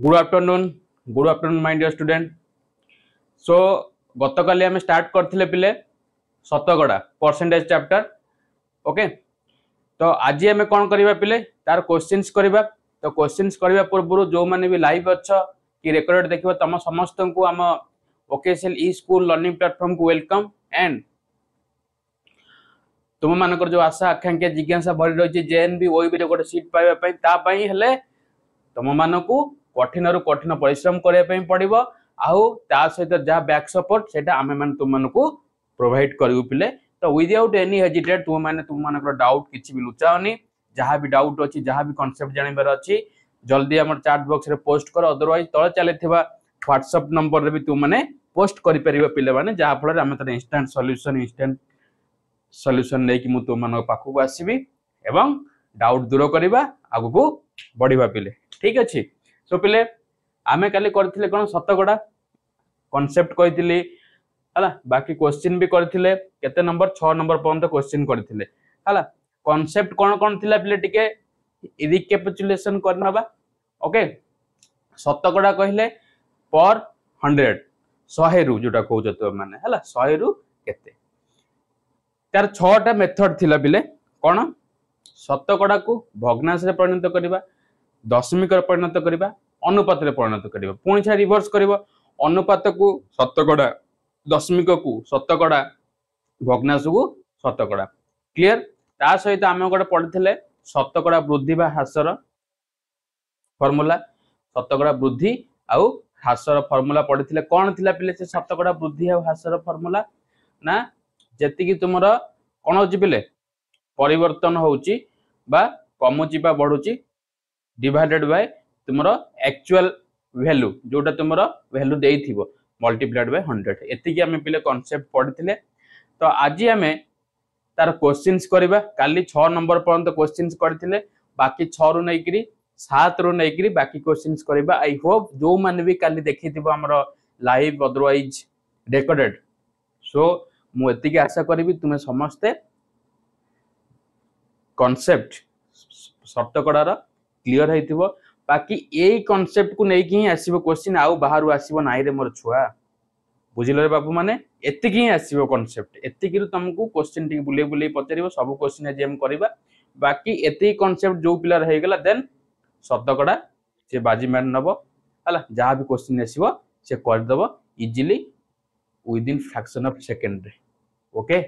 Good afternoon my dear student. So गतकाली आम start करथिले पिले शतकड़ा परसेंटेज चैप्टर। ओके, तो आज आम कौन करबा पिले तार क्वेश्चंस करबा। तो क्वेश्चंस करबा पूर्व जो माने भी लाइव अच्छा कि रेकॉर्ड देखिबो तम समस्त को आम वोकेशनल ई स्कूल लर्निंग प्लेटफॉर्म को वेलकम। एंड तुम मानकर जो आशा आकांक्षा जिज्ञासा भरी रही जेएनबी ओईबी रे गोटे सीट पाइबा पई ता पई हेले तुम मानकू कठिन रु कठिन परिश्रम करने पड़ो। आउ ता सहित जहाँ बैक सपोर्ट से आम मैंने तुम मानकू प्रोवाइड करूँ पिले। तो विदाउट एनी हेजिटेट तुम मैंने तुम मान डाउट किसी भी लुचाओनी, जहाँ भी डाउट अच्छी जहाँ भी कॉन्सेप्ट जानवर अच्छी जल्दी आम चैट बॉक्स रे पोस्ट कर। अदरवाइज तले चली व्हाट्सएप नंबर रे भी तुम मैंने पोस्ट कर पे मैंने जहाँ फल आम तर इंस्टांट सॉल्यूशन नहीं कि तुम मान पाखक आसबि एवं डाउट दूर करवा आगू बढ़िया पिले। ठीक अच्छे। सो पिले आमे काली करथिले कोन शतकड़ा कॉन्सेप्ट कहितली हला, बाकी क्वेश्चन भी करथिले केते नंबर 6 नंबर पर्यंत क्वेश्चन करथिले हला। कॉन्सेप्ट कोन थिला पिले टिके रिकैपिचुलेशन करनबा। ओके, शतकड़ा कहिले पर 100 100 रु जोटा कहउछ तो माने हला 100 रु केते तार 6टा मेथड थिला पिले। कोन शतकड़ा को भग्नांश रे परिणत करबा, दशमिक परिणत करबा, अनुपात रे परिणत करबा, पुणी छा रिवर्स करबा अनुपात को शतकड़ा, दशमिक को शतकड़ा, भग्नांश को शतकड़ा। क्लियर। ता सहित आम गोटे पढ़िथिले शतकड़ा वृद्धि बा ह्रासर फॉर्मूला, शतकड़ा वृद्धि आउ ह्रासर फॉर्मूला पढ़िथिले। कोन थिला पिले से शतकड़ा वृद्धि आउ ह्रासर फॉर्मूला ना जेति कि तुमरा कोन होची पिले परिवर्तन होची बा कमुची बा बढ़ुची डिवाइडेड बाय तुमरा एक्चुअल वैल्यू जोटा तुमरा वैल्यू देइथिबो मल्टीप्लाइड बाय 100। एतिकी आमे पिले कांसेप्ट पढ़िथिले। तो आज आमे तार क्वेश्चंस करबा। काली 6 नंबर पर्यंत क्वेश्चंस करथिले, बाकी 6 रु नैकरी 7 रु नैकरी बाकी क्वेश्चंस करबा। आई होप जो माने भी काली देखिथिबो हमरो लाइव अदरवाइज रिकॉर्डेड। सो मु एतिकी आशा करबी तुमे समस्ते कांसेप्ट शतकड़ा रा क्लियर होइथिबो। बाकी यही कॉन्सेप्ट को नहीं कि आसीबो क्वेश्चन आउ बाहर आसीबो नाही रे मोर छुआ, बुझिलो रे बाबू माने एतिकी ही आसीबो कॉन्सेप्ट। एतिकी रु तुमको क्वेश्चन टी बुले बुले पचारिबो सब क्वेश्चन आज हम करबा। बाकी एति कॉन्सेप्ट जो पिलर हे गेला देन शतकड़ा से बाजी मार नबो हला, जहां भी क्वेश्चन आसीबो से कर दबो easily within fraction of second रे। ओके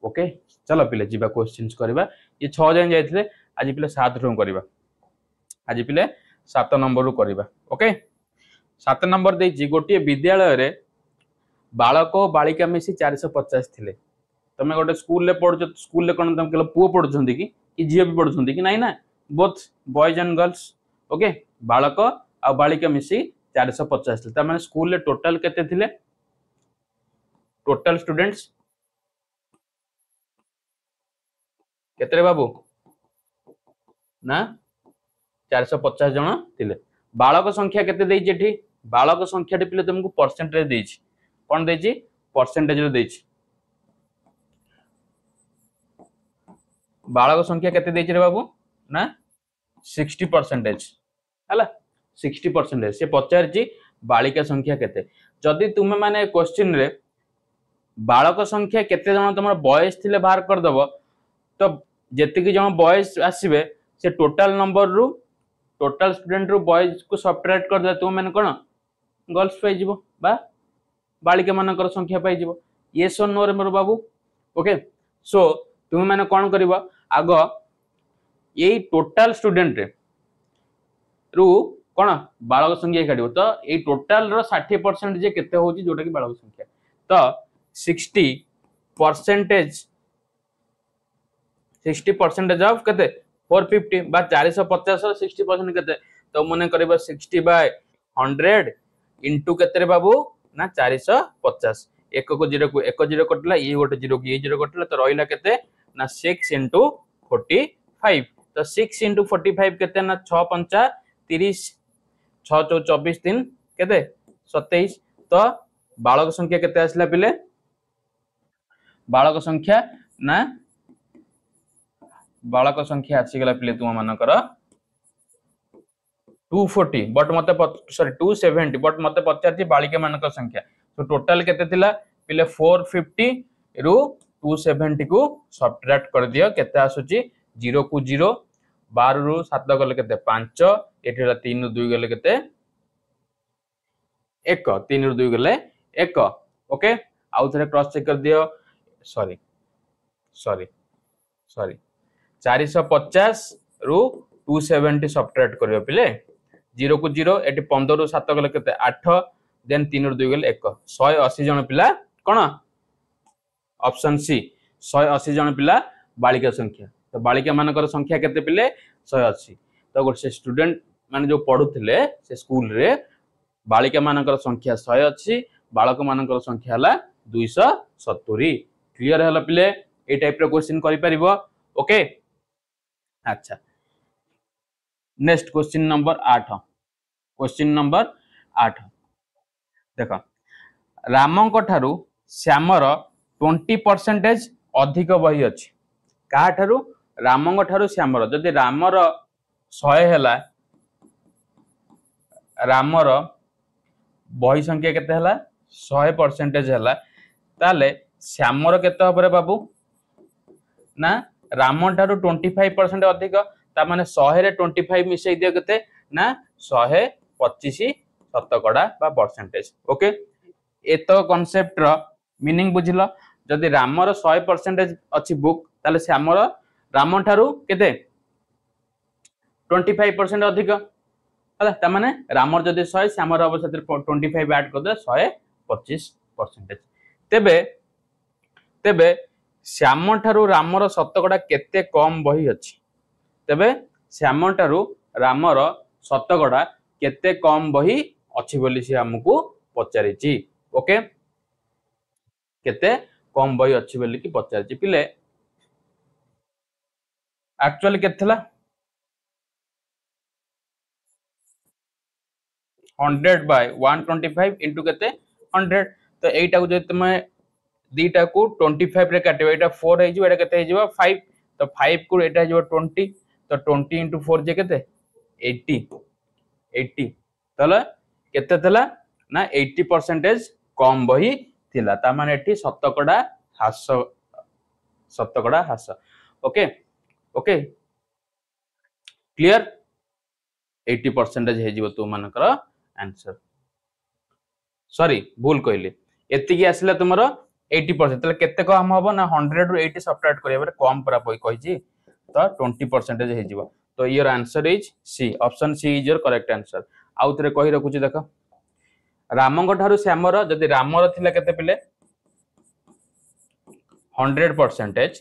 ओके, चलो पिले जीवा क्वेश्चंस करबा। ये 6 जन जाइथिले, आज पिले 7 रु करबा। आज पिले 7 नंबर रु करबा। ओके, 7 नंबर देछि गोटे विद्यालय रे बालक और बालिका मिसी 450 थिले। तमे गोटे स्कूल ले पढो, स्कूल ले कोन तम केलो पुओ पढुछंती कि झियो भी पढुछंती कि नाही ना, both boys and girls. Okay, बालक और बालिका मिसी 450 थिले। त माने स्कूल ले टोटल केते थिले, टोटल स्टूडेंट्स केते रे बाबू ना 450 जन थिले। बालक संख्या केते देछि एठी, बालक संख्या टी पिले तुमको परसेंटेज देछि। कोन देछि परसेंटेज रे देछि। बालक संख्या केते देछि रे बाबू ना 60% हला, 60% से पचारछि बालिका संख्या केते। जदि तुमे माने क्वेश्चन रे बालक संख्या केते जन तुमर बॉयज थिले बाहर कर दबो, तो जेति कि जन बॉयज आसीबे से टोटल नंबर रु टोटल स्टूडेंट रु बॉयज को सब्ट्रैक्ट कर दे तुम माने कोन गर्ल्स पाई जिवो बा बालिका मानकर संख्या पाई जिवो। यस और नो रे मोर बाबू। ओके, सो तुम माने कोन करबो आगो यही टोटल स्टूडेंट रे रु कोन बालक संख्या काढिबो। तो ए टोटल रो 60% जे केते होची जोटा कि बालक संख्या, तो 60% ऑफ केते 450 बा 450 रो 60% केते, तो मने करबो 60/100 इनटू केते रे बाबू ना 450। एक को 0 को 1 0 कटला, ये गोटे 0 को ये 0 कटला, तो रहिला केते ना 6 * 45। तो 6 * 45 केते ना 6 5 30, 6 4 24 3 केते 27। तो बालक संख्या केते आसला पिले, बालक संख्या ना बालक संख्या आसी गला पिले तुम मानकर 240 बट मते सॉरी 270 बट मते पचारची बालिका मानक संख्या तो टोटल केते थिला पिले 450 रु 270 को सब्ट्रैक्ट कर दियो केते आसुची 0 को 0 12 रु 7 गले केते 5 एठिला 3 रु 2 गले केते 1 3 रु 2 गले 1 ओके आउ थरे क्रॉस चेक कर दियो सॉरी सॉरी सॉरी 450 रु 270 सब्ट्रैक्ट करियो पिले 0 को 0 एटी 15 रु 7 गले केते 8 देन 3 रु 2 गले 1 180 जन पिला कोन ऑप्शन सी 180 जन पिला बालिका संख्या तो बालिका मानकर संख्या केते पिले 180 तो गोटे स्टूडेंट माने जो पढुथिले से स्कूल रे बालिका मानकर संख्या 180 बालक मानकर संख्या हला 270 क्लियर हला पिले ए टाइप रो क्वेश्चन करि परिबो ओके अच्छा next question number 8 question number 8 देखो रामंक ठारू श्यामर 20% अधिक बही अछि का ठारू रामंक ठारू श्यामर जदि रामर 100 हैला रामर बही संख्या केते हैला 100% हैला ताले श्यामर केते हबरे बाबू ना रामन ठारू 25% अधिक ता माने 100 रे 25 मिसै दियो केते ना 125 शतकड़ा बा परसेंटेज ओके एतो कांसेप्ट रो मीनिंग बुझिलो जदि रामर 100% अछि बुक ताले श्यामर रामन ठारू केते 25% अधिक हला ता माने रामर जदि 100 श्यामर अब सतिर 25 ऐड कर दे 125% तेबे तेबे श्याम ठारू रामर शतकड़ा केते कम बही अछि तेबे श्याम ठारू रामर शतकड़ा केते कम बही अछि बोली से हमकु पचारिची ओके केते कम बही अछि बोली कि पचारिची पिले एक्चुअली केतला 100 बाय 125 इनटू केते 100 तो एटा को जे तुम दीटा को 25 रे काटिबा एटा 4 हे जिवो एटा केते हे जिवो 5 तो 5 को एटा जिवो 20 तो 20 इनटू 4 जे केते 80 तले केते थला ना 80% कम बही थिला ता माने एठी शतकड़ा हास ओके ओके क्लियर 80% हे जिवो तू मानकर आंसर सॉरी भूल कहली एतिकी आसिला तुमरो 80% तले केते कम हबो ना 100 रु 80 सब्ट्रैक्ट करिया बरे कम परा पई कहिची तो 20% हे जिवो तो your answer is C option C is your correct answer आउ थरे कहि रखुची देखो रामंग ठारू श्यामर जदि रामर थिला केते पिले 100%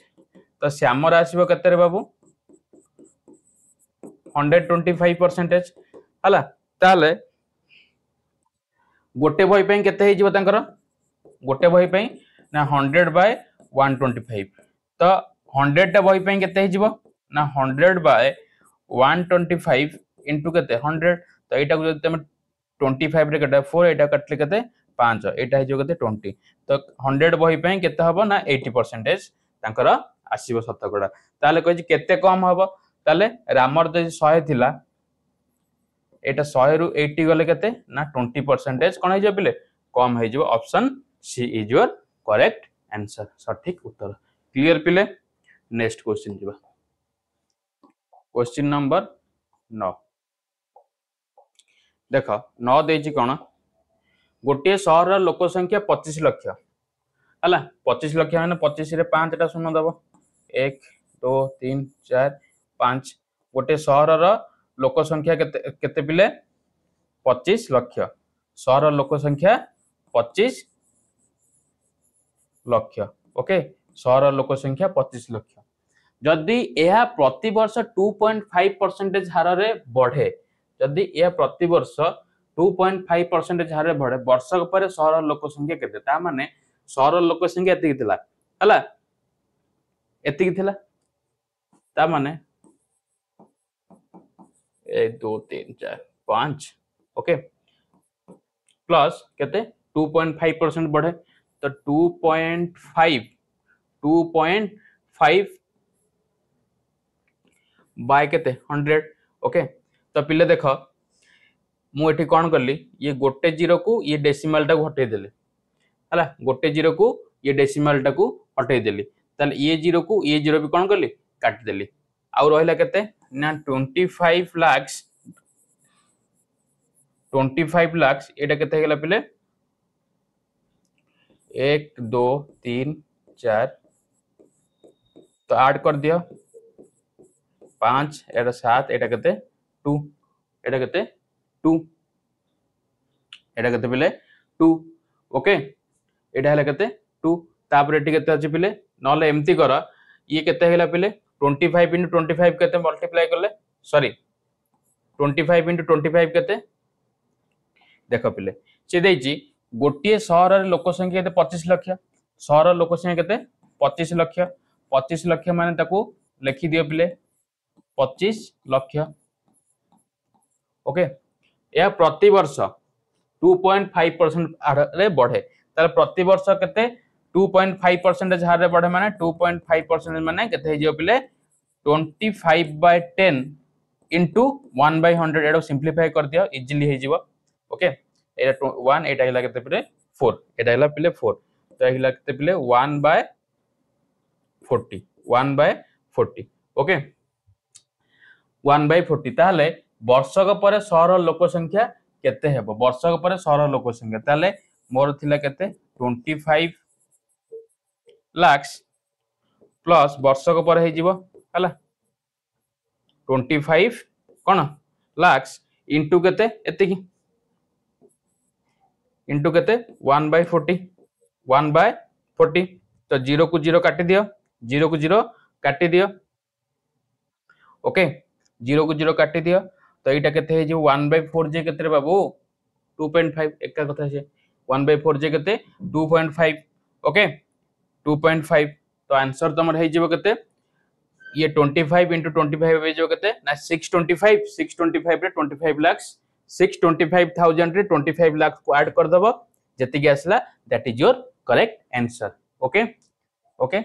तो श्यामर आसीबो केते रे बाबू 125% हला ताले गोटे बही पे केते हे जिवो तांकर गोटे बही पे ना 100 बाय 125 तो 100 टा बही पे केते हे जिवो ना 100 बाय 125 इनटू केते 100 तो एटा को जदि तुम 25 रे कटा 4 एटा कटले केते 5 एटा हे जो केते 20 तो 100 बही पे केते हबो ना 80% तांकर आसीबो शतकड़ा ताले कहै केते कम हबो ताले रामर जे 100 थिला एटा 100 रु 80 गले केते ना 20% कोन हे जे पिले कम हे जो option C is your correct answer सठिक उत्तर क्लियर पिले नेक्स्ट क्वेश्चन जीवा क्वेश्चन नंबर 9 देखो 9 देछि कोन गोटे शहर लोक संख्या 25 लाख हला 25 लाख माने 25 रे 5 टा शून्य दबो 1 2 3 4 5 गोटे शहर लोक संख्या केते पिले 25 लाख शहर लोक संख्या 25 लाख ओके शहर लोक संख्या 25 लाख जदि यह प्रति वर्ष 2.5% हार रे बढ़े जदि यह प्रति वर्ष 2.5% हार रे बढ़े वर्ष पर शहर लोक संख्या केते ता माने शहर लोक संख्या एतिक थिला हला एतिक थिला ता माने 1 2 3 4 5 ओके प्लस केते 2.5% बढ़े तो 2.5 बाय केते 100 ओके तो पिले देखो मुझे कौन कली ये गोटे जीरो को ये डेसिमाल टाक हटेदेली है गोटे जीरो को ये डेसिमाल टाक हटेदेली ताल ये जीरो को ये जीरो भी कौन कली काटिदेली आउ रहा केते ना 25 लाख एटा केते हेगला पिले 1 2 3 4 तो ऐड कर दियो 5 एटा 7 एटा केते 2 एटा केते 2 एटा केते पिले 2 ओके एटा हला केते 2 तापर एटी केते अछि पिले नले एम्ति कर ये केते हेला पिले 25 * 25 केते मल्टीप्लाई करले सॉरी 25 * 25 केते देखो पिले से देछि गोटे शहर रे लोक संख्या केते 25 लाख शहर लोक संख्या केते 25 लाख माने ताको लिखि दियो पिले 25 लाख ओके या प्रति वर्ष 2.5% रे बढ़े ताले प्रति वर्ष केते 2.5% हार रे बढ़े माने 2.5% माने केते हिजो पिले 25/10 into 1/100 एडो सिंपलीफाई कर दियो इजीली हे जिवो ओके एटा 1 एटा हिला केते पिले 4 एटा हिला पिले 4 तो हिला केते पिले 1/40 1/40 ओके 1/40 ताले वर्षक पर शहर लोक संख्या केते हेबो वर्षक पर शहर लोक संख्या ताले मोर थिला केते 25 लाख प्लस वर्षक पर हे जिवो हला 25 कोन लाख इनटू केते एतिकी इनटू केते 1/40 तो 0 को 0 काटी दियो 0 को 0 काटी दियो ओके 0 को 0 काटी दियो तो एटा केते हे जो 1/4 जे केते रे बाबू 2.5 एका कथा छे 1/4 जे केते 2.5 ओके 2.5 तो आंसर तमर हे जिवो केते ये 25 * 25 हे जो केते ना 625 रे 25 लाख 625,000 रे 25 लाख को ऐड कर दबो जति के आसला that is your correct answer okay okay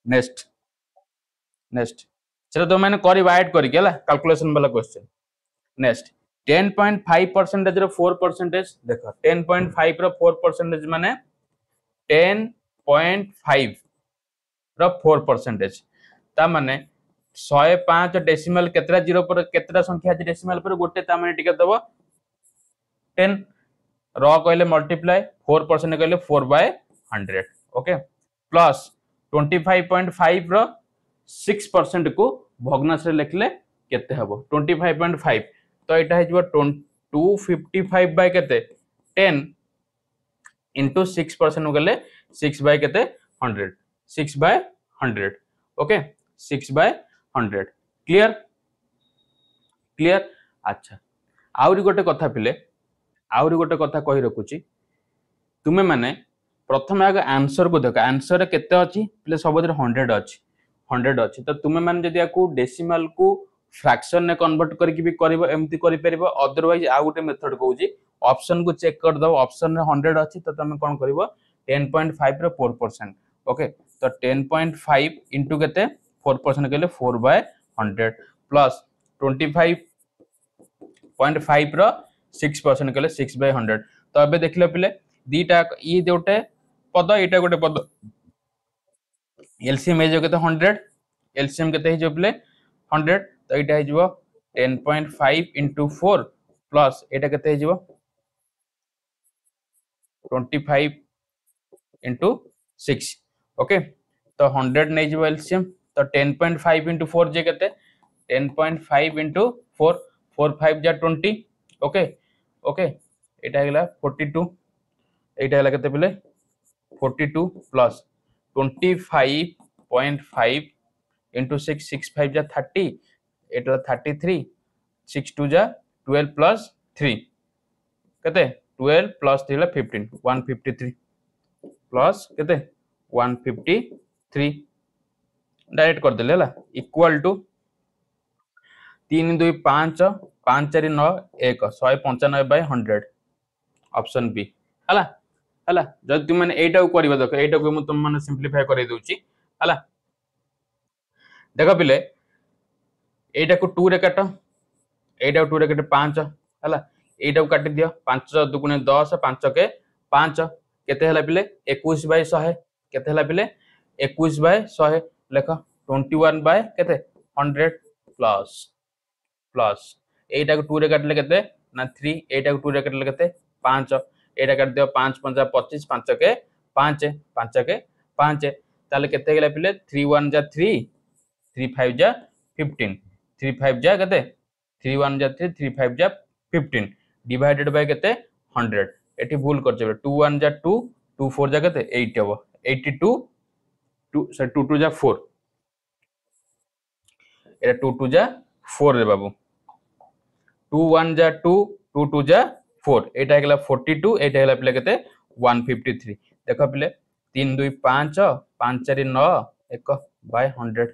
next चलो तो मैंने करी ऐड करी केला कैलकुलेशन वाला क्वेश्चन नेक्स्ट 10.5% रो 4% देखो 10.5 रो 4% माने 10.5 रो 4% ता माने 105 डेसिमल केतरा जीरो पर केतरा संख्या अछि डेसिमल पर गोटे ता माने टिके दबो 10 रो कहले मल्टीप्लाई 4% कहले 4/100 ओके प्लस 25.5 रो 6% को भग्नांश रे लिखले केते हबो 25.5 तो एटा हे जबो 255 बाय केते 10 into 6% गले 6 बाय केते 100 6/100 ओके 6/100 क्लियर क्लियर अच्छा आउरी गोटे कथा पिले आउरी गोटे कथा कहि रखुची तुमे माने प्रथम आगे आंसर को देखो आंसर रे केते अछि प्ले सब 100 अछि 100 अछि तो तुमे माने जदि याकू डेसिमल को फ्रैक्शन ने कन्वर्ट करके भी करबो एम्ति करि परिबो अदरवाइज आ गोटे मेथड कहूजी ऑप्शन को चेक कर दो ऑप्शन रे 100 अछि तो तुमे कोन करबो 10.5 रे 4% ओके तो 10.5 into केते 4% केले 4/100 प्लस 25.5 रो 6% केले 6/100 तो अबे देखले पिले दीटा ई दोटे पद एटा गोटे पद एलसीएम हे जो केते 100 एलसीएम केते हे जो पिले 100 तो एटा हे जो 10.5 into 4 प्लस एटा केते हे जो 25 into 6 ओके तो 100 नै जो एलसीएम तो 10.5 into 4 जे केते 10.5 into 4 4 5 जा 20 ओके ओके एटा हेला 42 एटा हेला केते पिले 42 प्लस 25.5 into 6 6 5 जा 30 एटा 33 6 2 जा 12 plus 3 केते 12 plus 3 ला 15 153 plus केते 153 डायरेक्ट कर देले हला इक्वल टू 3 2 5 5 4 9 1 195/100 ऑप्शन बी हला हला जब तुम माने एटा को करबा देखो एटा को तुम माने सिंपलीफाई करै दोची हला देखो पिले एटा को 2 रे काटो एटा को 2 रे काटो 5 हला एटा को काटी दियो 5 दुगुणे 10 5 के 5 केते हला पिले 21 बाय 100 केते हला पिले 21 बाय 100 लेख 21 बाय केते 100 प्लस प्लस एटा को 2 रे काटले केते ना 3 एटा को 2 रे काटले केते 5 एटा काट दियो 5 5 25 5 के 5 5 के 5 ताले केते गेला पिले 3 1 जा 3 3 5 जा 15 3 5 जा केते 3 1 जा 3 3 5 जा 15 डिवाइडेड बाय केते 100 एठी भूल कर जेबे 2 1 जा 2 2 4 जा केते 8 हबो 82 2 सॉरी 2 2 जा 4 एटा 2 2 जा 4 रे बाबू 2 1 जा 2 2 2 जा 4 एटा हेला 42 एटा हेला पिले केते 153 देखो पिले 3 2 5 5 4 9 1 बाय 100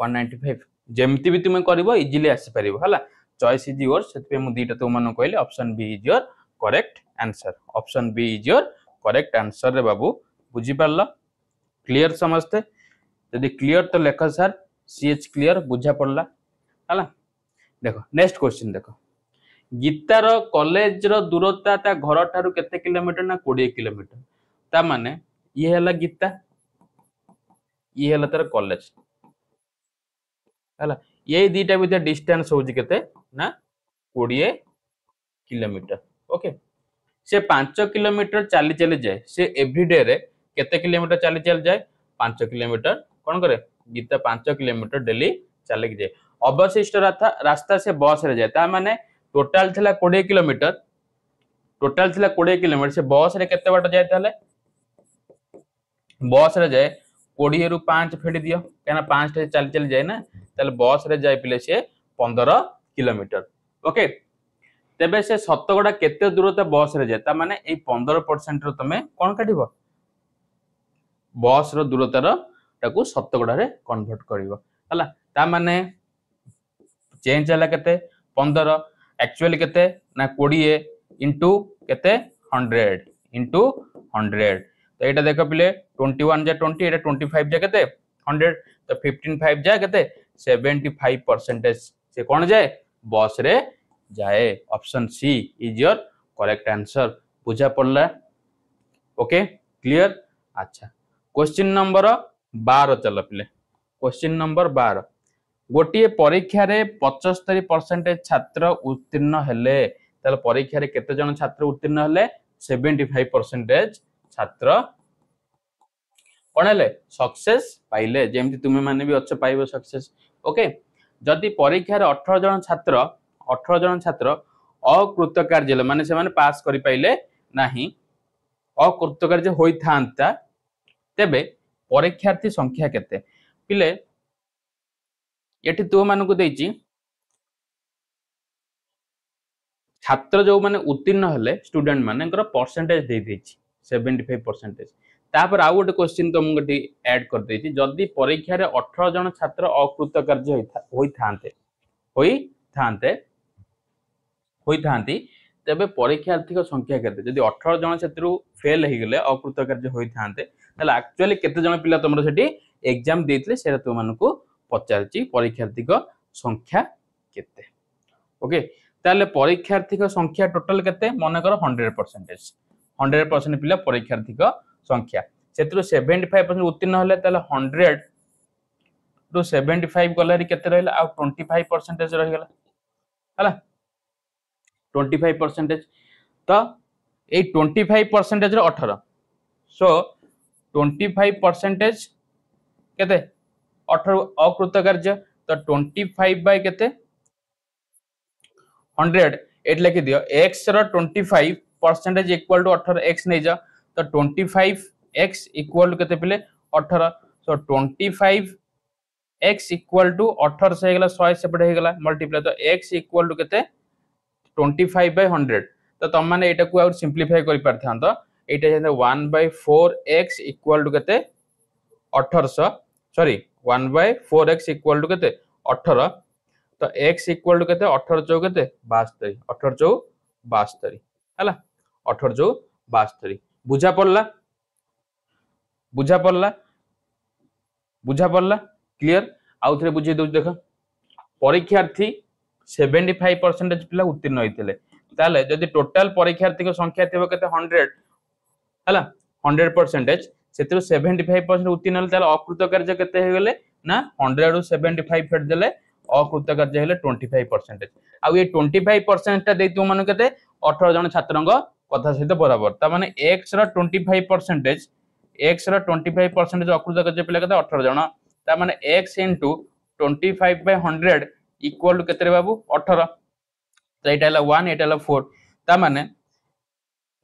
195 जेमती भी तुम करबो इजीली आसी परिबो हला चॉइस इज योर सेते मु दीटा तुम मन कहले option B is your correct answer option B is your correct answer रे बाबू बुझी पारलो क्लियर समझते यदि क्लियर तो लेख सर सीएच क्लियर बुझा पड़ला हला देखो नेक्स्ट क्वेश्चन देखो गीतार कॉलेज रो दूरता ता घर ठारू केते किलोमीटर ना 20 किलोमीटर ता माने ये हला गीता ये हला तार कॉलेज हला ये दीटा भी डिस्टेंस होजी केते ना 20 किलोमीटर ओके से 5 किलोमीटर चली चली जाए से एवरीडे रे केते किलोमीटर चली चली जाए 5 किलोमीटर कोन करे गीता 5 किलोमीटर डेली चले जाए अवशिष्ट रास्ता से बस रे जाए ता माने टोटल थिला 20 किलोमीटर से बस रे केते बाट जाए ताले बस रे जाए 20 रु 5 फेडी दियो केना 5 टे चली चली जाए ना ताले बस रे जाए पिले से 15 किलोमीटर ओके तेबे से सतगड़ा केते दूरता बस रे जाए ता माने ए 15% रो तमे कोन काटिबो बस रो दूरता रो ताकू सतगड़ा रे कन्वर्ट करिवो हला ता माने चेंज हला केते 15 एक्चुअली केते ना 20 इनटू केते 100 इनटू 100 तो एटा देखो पिले 21 जा 20 एटा 25 जा केते 100 तो 15 5 जा केते 75% से कोन जाए बस रे जाए option C is your correct answer बुझा पड़ला ओके क्लियर अच्छा क्वेश्चन नंबर 12 चल पिले क्वेश्चन नंबर 12 गोटे परीक्षा रे 75% छात्र उत्तीर्ण हेले ताले परीक्षा रे केते जन छात्र उत्तीर्ण हेले 75% छात्र कोन हेले सक्सेस पाइले जेमति तुमे माने भी अच्छे पाइबो सक्सेस ओके जदि परीक्षा रे 18 जन छात्र अकृतकार्य माने से माने पास करि पाइले नाही अकृतकार्य होई थांता तेबे परीक्षार्थी संख्या केते पिले एठी तो मान को देछि छात्र जो माने उत्तीर्ण हेले स्टूडेंट माने परसेंटेज दे देछि 75% तापर आउ गोटे क्वेश्चन तुमको ऐड कर देछि जदि परीक्षा रे 18 जन छात्र अकृतकार्य होई थांती तेबे परीक्षार्थी संख्या केते जदि 18 जन छात्र फेल हे गेले अकृतकार्य होई थांते ताले एक्चुअली केते जन पिला तुमरो सेठी एग्जाम देथिले सेरा तुम मानको पचारची परीक्षार्थी संख्या केते ओके ताले परीक्षार्थी संख्या टोटल केते मन कर 100% पिला परीक्षार्थी संख्या सेतरो 75% उत्तीर्ण हले ताले 100 टू 75 गलारी केते रहला आ 25% रह गेला हला 25% तो ए 25% रे 18 सो 25% केते 18 अकृतकार्य तो 25 बाय केते 100 एट लिखि दियो x रो 25% इक्वल टू 18 x नै जा तो 25x इक्वल टू केते पिले 18 सो 25x इक्वल टू 18 से गेला 100 से पड़े गेला मल्टीप्लाई तो x इक्वल टू केते 25 बाय 100 तो तुम माने एटा को और सिंपलीफाई करि परथां तो एटा जे 1/4x इक्वल टू केते 1800 सॉरी 1/4x इक्वल टू केते 18 तो x इक्वल टू केते 18 चौ केते 72 18 चौ 72 हला 18 चौ 72 बुझा पड़ला क्लियर आउ थरे बुझे दउ देखो परीक्षार्थी 75% पिला उत्तीर्ण होइतिले ताले जदि टोटल परीक्षार्थी संख्या थी के 100 है 100% से 75% उत्तीर्ण हेले ताले अकृत कार्य केते हे गेले ना 100 रु 75 फेट देले अकृत कार्य हेले 25%। आ ये 25% ता देतु मन केते 18 जन छात्रंग कथा सहित बराबर ता माने x रा 25% x रा 25% अकृत कार्य पिला केते 18 जन ता माने x * 25/100 इक्वल टू केते रे बाबू 18 तो एटा हला 1 एटा हला 4 ता माने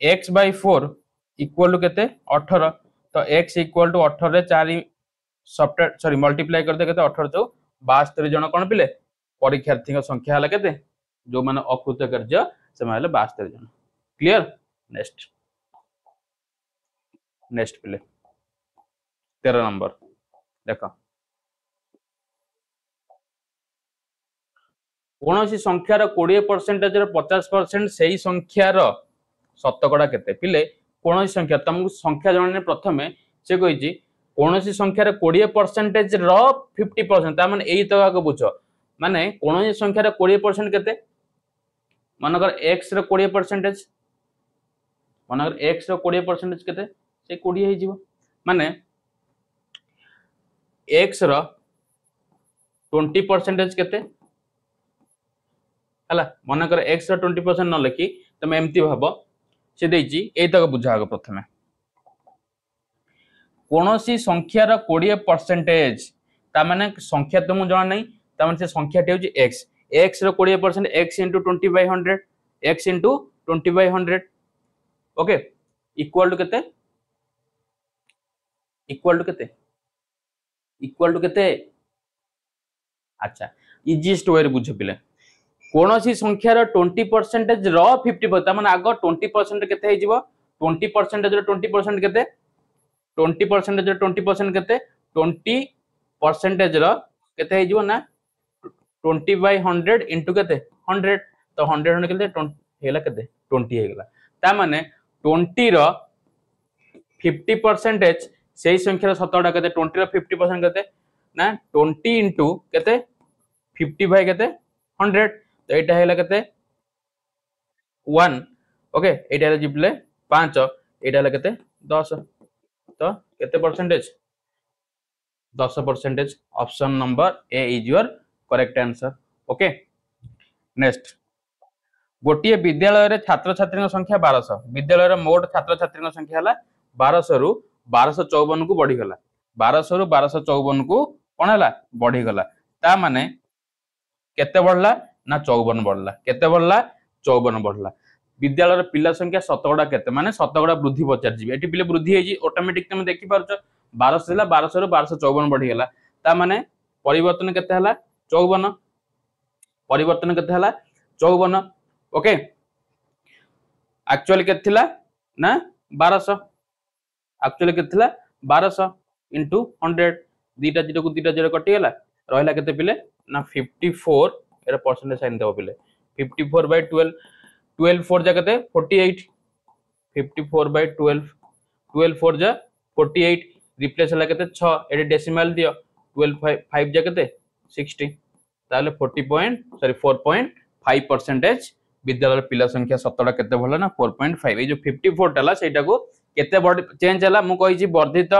x/4 इक्वल टू केते 18 तो x इक्वल टू 18 रे 4 सब्ट्रैक्ट सॉरी मल्टीप्लाई करते केते 18 जो 72 जन कोन पिले परीक्षार्थी संख्या हला केते जो माने अकृत कार्य से माने 72 जन क्लियर। नेक्स्ट पिले 13 नंबर देखो कौन सी संख्यार 20% 50% से संख्यार शतकड़ा केते पिले कौन सी संख्या तुमको संख्या जन प्रथमे से कही कौन सी संख्यार 20% रो 50% ता माने एई तक बुझ माने कौन सी संख्यार 20% केते मानकर x रो 20% मानकर x रो 20% केते से 20 हे जीवो माने x रो 20% केते हला मानकर x रो 20% न लिखि तमे एम्ति भाबो से देछि एई तक बुझाग प्रथमे कोनोसी संख्यार 20% ता माने संख्या तुम जान नहीं ता माने से संख्या टे होछि x x रो 20% x * 20/100 x * 20/100 okay equal to केते अच्छा इजीएस्ट वे रे बुझ पिले कोनोसी संख्यार 20% रो 50% ता माने आगो 20% केते हे जीवो 20% रो 20% केते 20% रो 20% केते 20% रो केते हे जीवो ना 20/100 इनटू केते 100 तो 100 केते 20 हेला केते 20 हे गेला ता माने 20 रो 50% से संख्यार शतकड़ा केते 20 रो 50% केते ना 20 इनटू केते 50 बाय केते 100 तो एटा हेला केते 1 ओके एटा हेला जिपले 5 एटा हेला केते 10 तो केते percentage 10% option number A is your correct answer okay. Next गोटे विद्यालय रे छात्र छात्री संख्या 1200 विद्यालय रे मोट छात्र छात्री संख्या हला 1200 रु 1254 को बढ़ी गला 1200 रु 1254 को कोन हला बढ़ी गला ता माने केते बढ़ला ना 54 बढ़ला केते बढ़ला 54 बढ़ला विद्यालय रे पिला संख्या शतकड़ा केते माने शतकड़ा वृद्धि पचार जीबे एटी पिले वृद्धि हे जी ऑटोमेटिक तुम देखि पारछ 1200 हला 1200 रु 1254 बढ़ी गला ता माने परिवर्तन केते हला 54 परिवर्तन केते हला 54 ओके एक्चुअली केते थिला ना 1200 एक्चुअली केते थिला 1200 इनटू 100 दीटा जीरो को दीटा जीरो कटि गला रहला केते पिले ना 54 एरा परसेंटेज साइन देबो पिले 54/12 12 4 जा केते 48 54/12 12 4 जा 48 रिप्लेस हला केते 6 एडी डेसिमल दियो 12 5 जा केते 60 ताले 4.5% विद्यालय पिला संख्या शतकड़ा केते भलो ना 4.5 ए जो 54 टाला सेटा को केते बड चेंज हला मु कहि छी वर्धित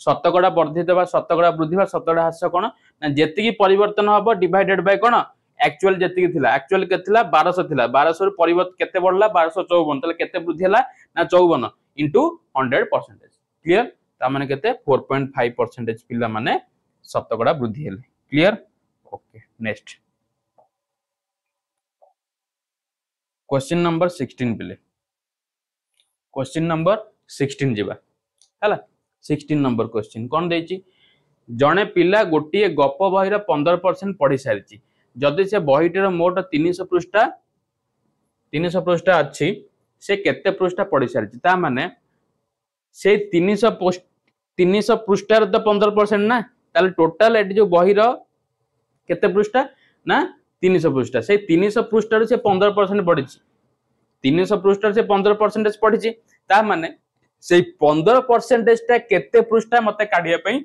शतकड़ा वर्धित बा शतकड़ा वृद्धि बा शतकड़ा ह्रास कोन ना जेति की परिवर्तन हबो डिवाइडेड बाय कोन एक्चुअल जेति की थिला एक्चुअल केते थिला 1200 थिला 1200 रु परिवर्तन केते बढ़ला 1254 तले केते वृद्धि हला ना 54 इनटू 100% क्लियर ता माने केते 4.5% पिला माने शतकड़ा वृद्धि हेले clear okay. Next question number 16 पिले क्वेश्चन नंबर 16 जीवा हला 16 नंबर क्वेश्चन कोन देछि जणे पिला गोटिए गप बहिर 15% पढ़ी सारिछि जदि से बहिटर मोट 300 पृष्ठ अछि से केते पृष्ठ पढ़ी सारिछि ता माने से 300 पृष्ठार तो 15% ना ताले टोटल एटी जो बहिर केते पृष्ठ ना 300 पृष्ठ से 300 पृष्ठार से 15% पढ़िछि 300 पृष्ठार से 15% पढ़िछि ता माने से 15% टा केते पृष्ठ मते काढिया पई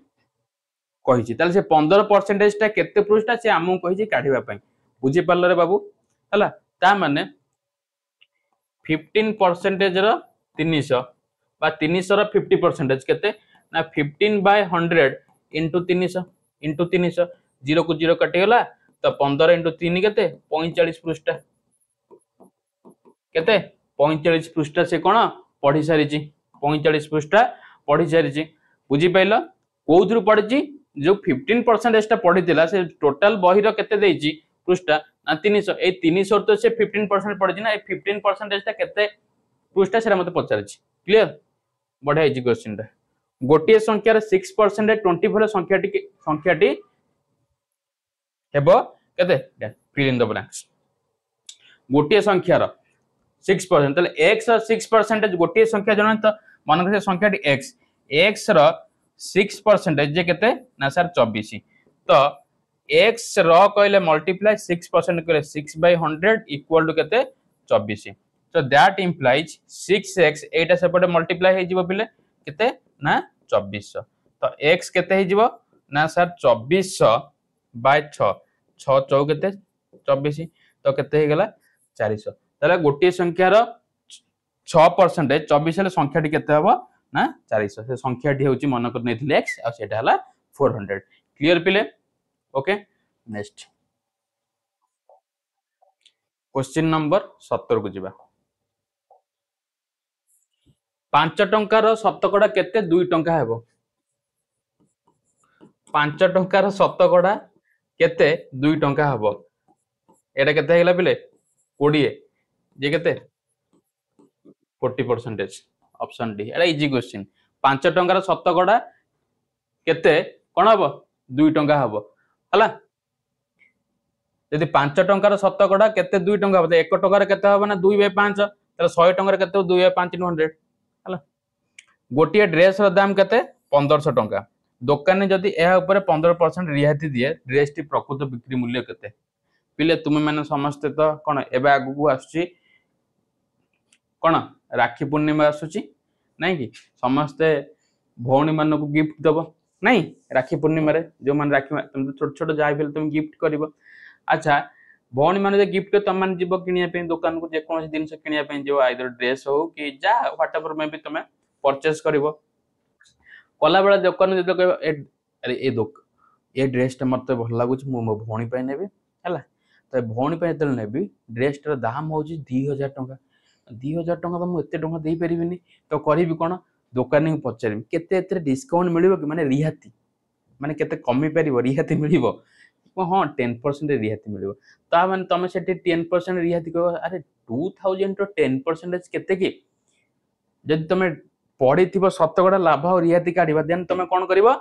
कहिछि ताले से 15% टा केते पृष्ठ से आमु कहिछि काढिबा पई बुझि पारल रे बाबू हला ता माने 15% ର 300 बा 300 ର 50% केते ना 15/100 इंटू 300 इंटू 300 0 को 0 कटि गला तो 15 इंटू 3 केते 45 पृष्ठ केते 45 पृष्ठ से कोन पढ़ी सारी 45 पृष्ठ पढ़ी सारी बुझी पाइलो कोउथरु पढ़ी जो 15% टा पढ़ी थिला से टोटल बही रो केते देइची पृष्ठ ना 300 ए 300 तो से 15% पढ़ी ना ए 15% टा केते पृष्ठ से मते पचारची क्लियर बढ़िया इजी क्वेश्चन टा गोटे संख्यार 6% 24 संख्याटी हेबो केते फिल इन द ब्लैंक्स गोटे संख्यार 6% तले x और 6% गोटे संख्या जन तो मन से संख्याटी x रो 6% जे केते ना सर 24 तो x रो कहले मल्टीप्लाई 6% कहले 6/100 इक्वल टू केते 24 तो दैट इंप्लाइज 6x एटा सेपटे मल्टीप्लाई हे जिवो पिले केते ना 2400 तो x केते हे जिवो ना सर 2400/6 6 चौ केते 24 तो केते हे गला 400 तले गोटे संख्यार 6% 24 ले संख्याटी केते हबो ना 400 से संख्याटी होची मन कर नेथिले x आ सेटा हला 400 क्लियर पिले ओके नेक्स्ट क्वेश्चन नंबर 17 को जिबा 5 टंकार शतकड़ा केते 2 टंका हेबो 5 टंकार शतकड़ा केते 2 टंका हेबो एटा केते हेला पिले 20 जे केते 40% ऑप्शन डी एटा इजी क्वेश्चन 5 टंकार शतकड़ा केते कोन हबो 2 टंका हबो हला यदि 5 टंकार शतकड़ा केते 2 टंका हबो 1 टंकार केते हबो ना 2/5 तले 100 टंकार केते 2/5 100 हला गोटे ड्रेस रो दाम केते 1500 टंका दुकान जदि एहा ऊपर 15% रियायती दिए ड्रेस टी प्रकृत बिक्री मूल्य केते पिले तुम माने समस्त तो कोन एबे आगु को आसुची कोन राखी पूर्णिमा आसुची नहीं कि समस्त भौणी मान को गिफ्ट दबो नहीं राखी पूर्णिमा रे जो मान राखी तुम छोट छोट जाय भेल तुम गिफ्ट करबो अच्छा भौणी मान जे गिफ्ट तुम मान जीवो किनिया पे दुकान को जे कोन जिंस किनिया पे जो आइदर ड्रेस हो कि जा व्हाटएवर में भी तुम परचेस करबो कला बेला दुकान जे कहबो अरे ए ड्रेस टा मते भल लागु मो मो भौणी पे नेबी हला तो भौणी पे जतल नेबी ड्रेस टर दाम होची 2000 टंका 2000 टंका तो मु एते टंका देई परिबिनी तो करबी कोन दुकानी को पचारिबी केते एते डिस्काउंट मिलिबो कि माने रिहाती माने केते कमी परिबो रिहाती मिलिबो हां 10% रिहाती मिलिबो ता माने तमे सेठी 10% रिहाती को अरे 2000 तो 10% केते की जदि तमे पड़ी थिबो शतकड़ा लाभ और रिहाती काढिबा देन तमे कोन करबो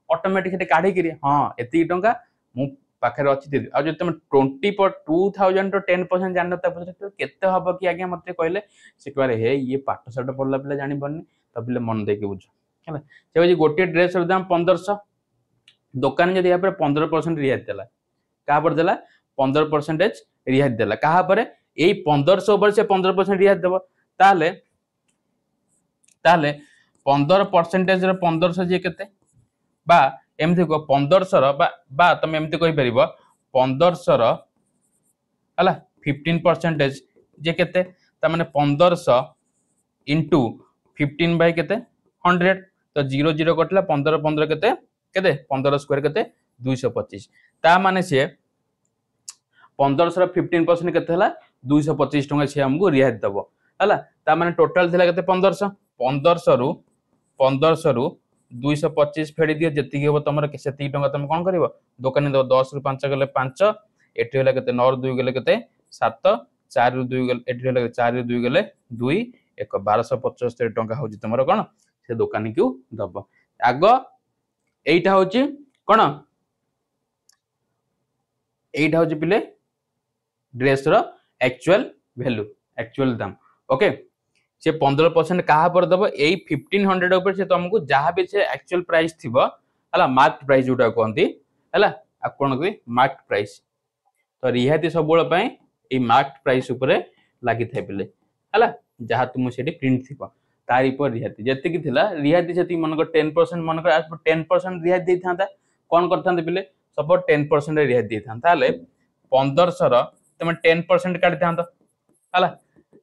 ऑटोमेटिक हेटे काढी करी हां एती टंका मु पाखे अच्छी दे आ जो तुम 2000 तो 10% जानता तो केते हबो कि आगे मते कहले से कहले हे ये पाठ साठ पढला पिला जानि बन्नी तो पिले मन देके बुझ हैला से जे गोटे ड्रेस र दाम 1500 दुकान जदि या पर 15% रियायत देला का पर देला 15% रियायत देला कहा पर एई 1500 ऊपर से 15% रियायत देबो ताले ताले 15% रे 1500 जे केते बा एमथि को 1500 रो बा तुम एमथि कहि परिबो 1500 रो हला 15% जे केते त माने 1500 इनटू 15 बाय केते 100 तो 0 0 कटला 15 15 केते केते 15 स्क्वायर केते 225 ता माने से 1500 रो 15% केते हला 225 टंका से हमको रियायत दबो हला ता माने टोटल थिला केते 1500 रु 225 फेडी दियो जति हेबो तमर सेति टंका तुम कोन करबो दुकान दो 10 रु 5 गले 5 एठी होला केते 9 रु 2 गले केते 7 4 रु 2 गले एठी होला 4 रु 2 गले 2 1 1275 टंका होजी तमर कोन से दुकानी को दबो आगो एइटा होची कोन एइटा होची पिले ड्रेस रो एक्चुअल वैल्यू एक्चुअल दाम ओके से 15% कहा पर दबो एई 1500 ऊपर से तुमको जहां भी से एक्चुअल प्राइस थिबो हला मार्क प्राइस जोटा कोंती हला आ कोन की मार्क प्राइस तो रिहाती सब बोल पई ए मार्क प्राइस ऊपर लागि थाइ पिले हला जहां तुम सेठी प्रिंट थिबो तारी पर रिहाती जति की थिला रिहाती सेति मन को 10% मन को 10% रिहाती देई थांता कोन करथांते पिले सपोज 10% रिहाती देई थांता ताले 1500 रो तुम 10% काटि थांतो हला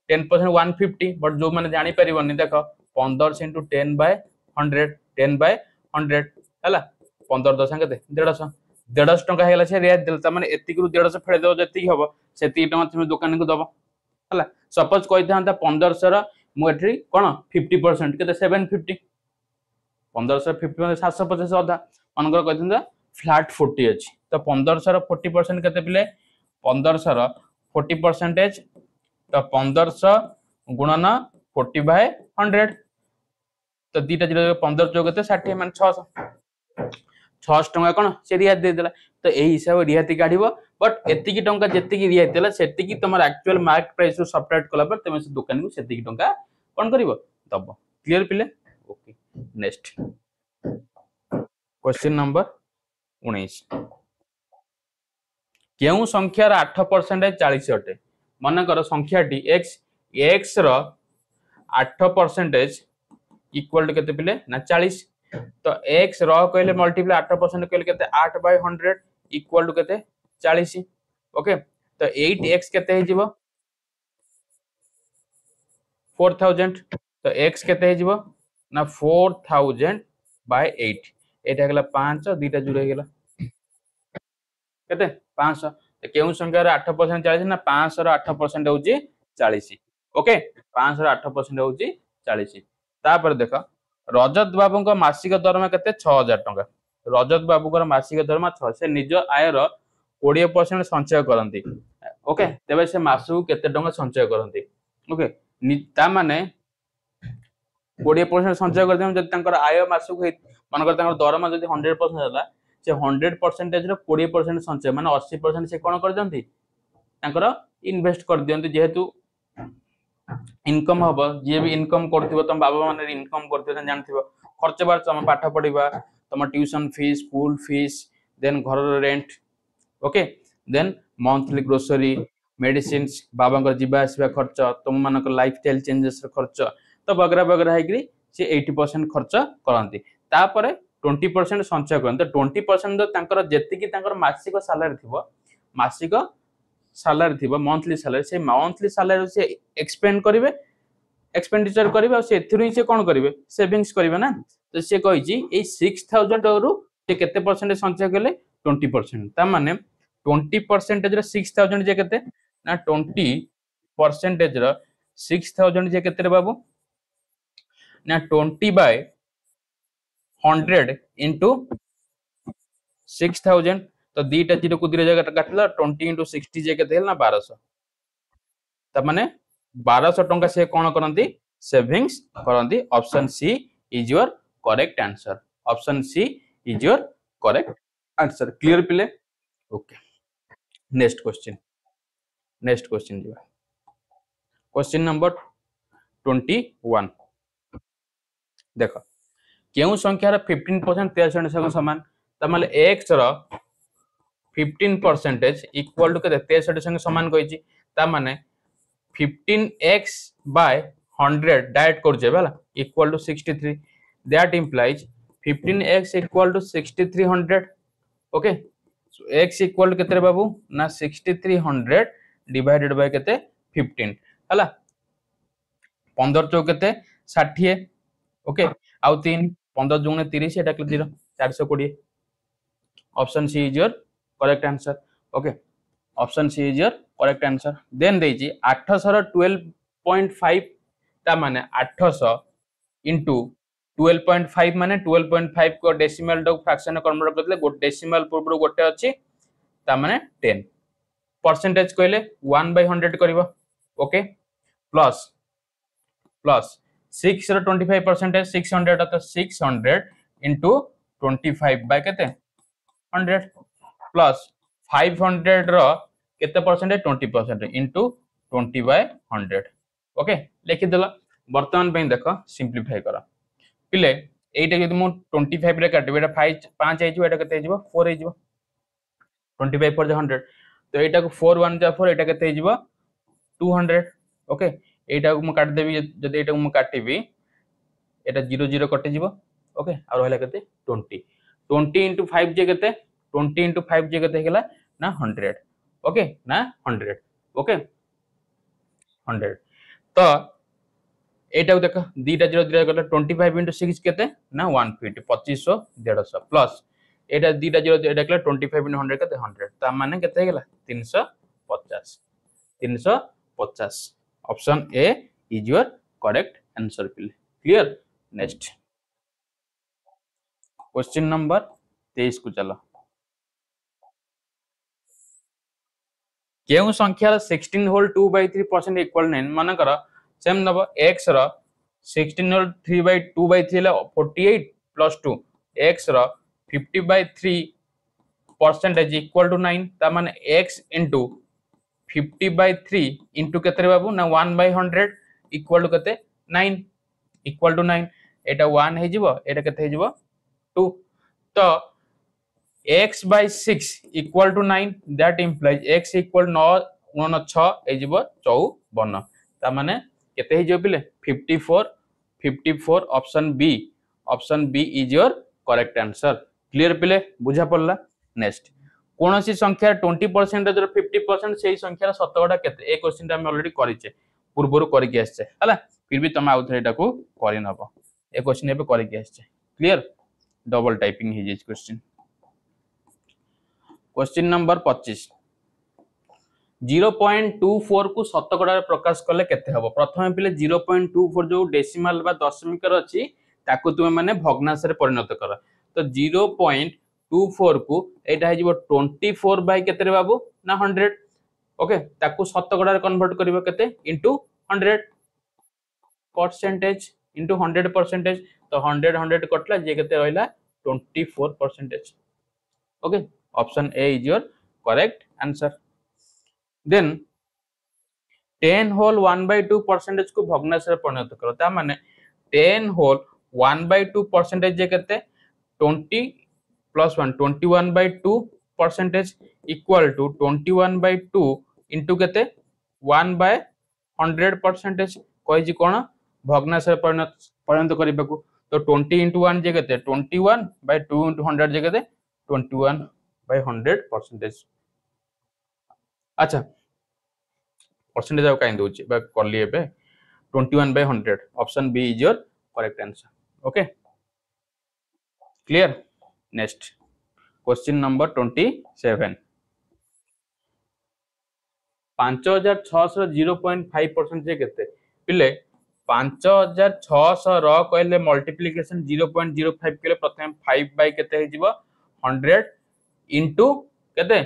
10% 150 बट जो मैंने जानी परिबनी देख 15 इंटू 10 बाय 100 10 बाय 100 हैला 15 10 केते 150 150 टंका हेला से रियायत देल त माने एतिक रु 150 फेडे दो जति हबो सेति टंका तुम दुकान को दबो हैला सपोज कहि थांता 1500 रा मु एठी कोन 50% केते 750 1500 50 750 अधा मनकर कहि थांता फ्लैट 40 अछि तो 1500 रा 40% केते पिले 1500 रा 40% तो 1500 गुणन 40 बाय 100 तो दीटा जीरो 15 जो केते 60 मान 600 600 टंका कोन से रियायत दे देला तो एही हिसाब रियायत काढिबो बट एतिकी टंका जेतिकी रियायत देला सेतिकी तमर एक्चुअल मार्केट प्राइस रो सब्ट्रैक्ट कला पर तमे से दुकान को सेतिकी टंका कोन करिवो दबो क्लियर पिले ओके नेक्स्ट क्वेश्चन नंबर 19 केउ संख्यार 8% 40 अटे मन कर संख्याटी x रो 8% इक्वल टू केते पिले ना 40 तो x रो कहले मल्टीप्लाई 8% कहले केते 8 बाय 100 इक्वल टू केते 40 ओके तो 8x केते हे जिवो 4000 तो x केते हे जिवो ना 4000 बाय 8 एटा गेला 5 दीटा जुड़ हे गेला केते 500 तो केउ संख्या रे 8% 40 ना 500 रो 8% होउची 40 ओके 500 रो 8% होउची 40 तापर देखो रजत बाबू को मासिक दरमा केते 6000 टंका रजत बाबू को मासिक दरमा 6 से निज आय रो 20% संचय करंती ओके तेबे से मासु केते टंका संचय करंती ओके ता माने 20% संचय कर देम जति तंकर आय मासु मानकर तंकर दरमा जति 100% होला से 100% रो 20% संचय माने 80% से कोन कर दंती तंकर इन्वेस्ट कर दियंती जेहेतु इनकम हबो जे भी इनकम करथिबो तम बाबा माने इनकम करथिबो जानथिबो खर्च बार तम पाठ पढिबा तम tuition fees school fees then घर rent okay then monthly grocery medicines बाबा को जीवा आसवा खर्च तुम मान लाइफस्टाइल चेंजेस खर्च तो बगरा बगरा है से 80% खर्च करती तापर 20% संचय करते 20% तो जेतिकी मासिक सालारी थी मासिक सालारी थी मंथली सालारी से मंथली सालारी से एक्सपेंड करेंगे एक्सपेंडिचर करेंगे से कौन करेंगे सेविंग्स करेंगे ना तो सी कही 6000 रु केते परसेंट संचय कले 20% ता माने 20% 6000 जे केते ना 20% 6000 जे केते रे बाबू ना 20 बाय 100 इंटू 6000 तो दीटा जीरो को 2000 काटला 20 इंटू 60 जे केते ना 1200 त माने 1200 टंका से कोन करंती सेविंग्स करंती option C is your correct answer option C is your correct answer clear पिले ओके नेक्स्ट क्वेश्चन जीवा क्वेश्चन नंबर 21 देखो केउ संख्यार 15% 63 संग समान त माने x रो 15% इक्वल टू केते 63 संग समान कहिची त माने 15x by 100 डायरेक्ट कर जे वाला equal to 63 that implies 15x equal to 6300 okay so x equal to केते बाबू ना 6300 डिवाइडेड बाय केते 15 हला 15 चौ केते 60 ओके आउ 3 15 जुने 30 एटा के 0 420 option C is your correct answer okay option C is your correct answer then देजी 800 रो 12.5 ता माने 800 इनटू 12.5 माने 12.5 को डेसिमल डॉग फ्रैक्शन कन्वर्ट करले गो डेसिमल पूर्व गोटे अछि ता माने 10 परसेंटेज कहले 1/100 करबो ओके प्लस 6 रो 25% 600 तो 600 इनटू 25 बाय केते 100 प्लस 500 रो केते परसेंट 20% इनटू 20/100 ओके लिखि देला वर्तमान पे देखो सिंपलीफाई करा पिले एटा जदि मु 25 रे काटबे एटा 5 आइजो एटा केते आइजो 4 आइजो 25 पर 100 तो एटा को 4 1 जा 4 एटा केते आइजो 200 ओके एटा को मु काट देबी जदि एटा को मु काटिबी एटा 0 0 कटि जिवो ओके आ रहला केते 20 20 into 5 जे केते 20 into 5 जे केते हेला ना 100 ओके ना 100 ओके 100 तो एटा देख दीटा जीरो दीटा गला 25 into 6 केते ना 150 2500 150 प्लस एटा दीटा जीरो एटा गला 25 into 100 केते 100 ता माने केते गेला 350 option A is your correct answer पिले क्लियर नेक्स्ट क्वेश्चन नंबर 23 को चलो केउ संख्या 16 होल 2/3% इक्वल 9 माने कर सेम नब x रो 16 होल 3/2/3 ला 48 प्लस 2 x रो 50/3% इक्वल टू 9 ता माने x into 50/3 into केते बाबू ना 1/100 इक्वल टू केते 9 इक्वल टू 9 एटा 1 हे जिवो एटा केते हे जिवो 2 तो x by 6 equal to 9 that implies x equal 9 6 हे जिवो 54 ता माने केते हे जिवो पिले 54 option B is your correct answer clear पिले बुझा पड़ला नेक्स्ट कोनोसी संख्या 20% जर 50% सेही संख्यार शतकड़ा केते ए क्वेश्चन हम ऑलरेडी करिचे पूर्वरु करि के आछे हला फिर भी तमा आउथरे एटा को करि नबो ए क्वेश्चन एबे करि के आछे क्लियर डबल टाइपिंग हे जे क्वेश्चन क्वेश्चन नंबर 25 0.24 को शतकड़ा प्रकाश कले केते हबो प्रथम पिले 0.24 जो डेसिमल बा दशमिक र अछि ताकू तुमे माने भग्नांश रे परिणत कर तो 0.24 को एटा हे जिवो 24 बाय केते रे बाबू ना 100 ओके ताकू शतकड़ा रे कन्वर्ट करिवो केते इनटू 100 परसेंटेज इनटू 100% तो 100 कटला जे केते रहला 24% okay option A is your correct answer then 10 whole 1/2% को भग्नांश रे परिणत करो ता माने 10 होल 1/2% जे केते 20 plus 1 21/2% इक्वल टू 21/2 इनटू केते 1/100% कोइ जी कोन भग्नांश रे परिणत करिबाकू तो 20 into 1 जे केते 21/2 into 100 जे केते 21/100% अच्छा परसेंटेज आउ काइन दोची बा करली एबे 21/100 option B is your correct answer okay clear next question number 27 5600 0.5% जे केते पिले 5600 रो कहले मल्टीप्लिकेशन 0.05 केले प्रथम 5 बाय केते हे जिवो 100 into केते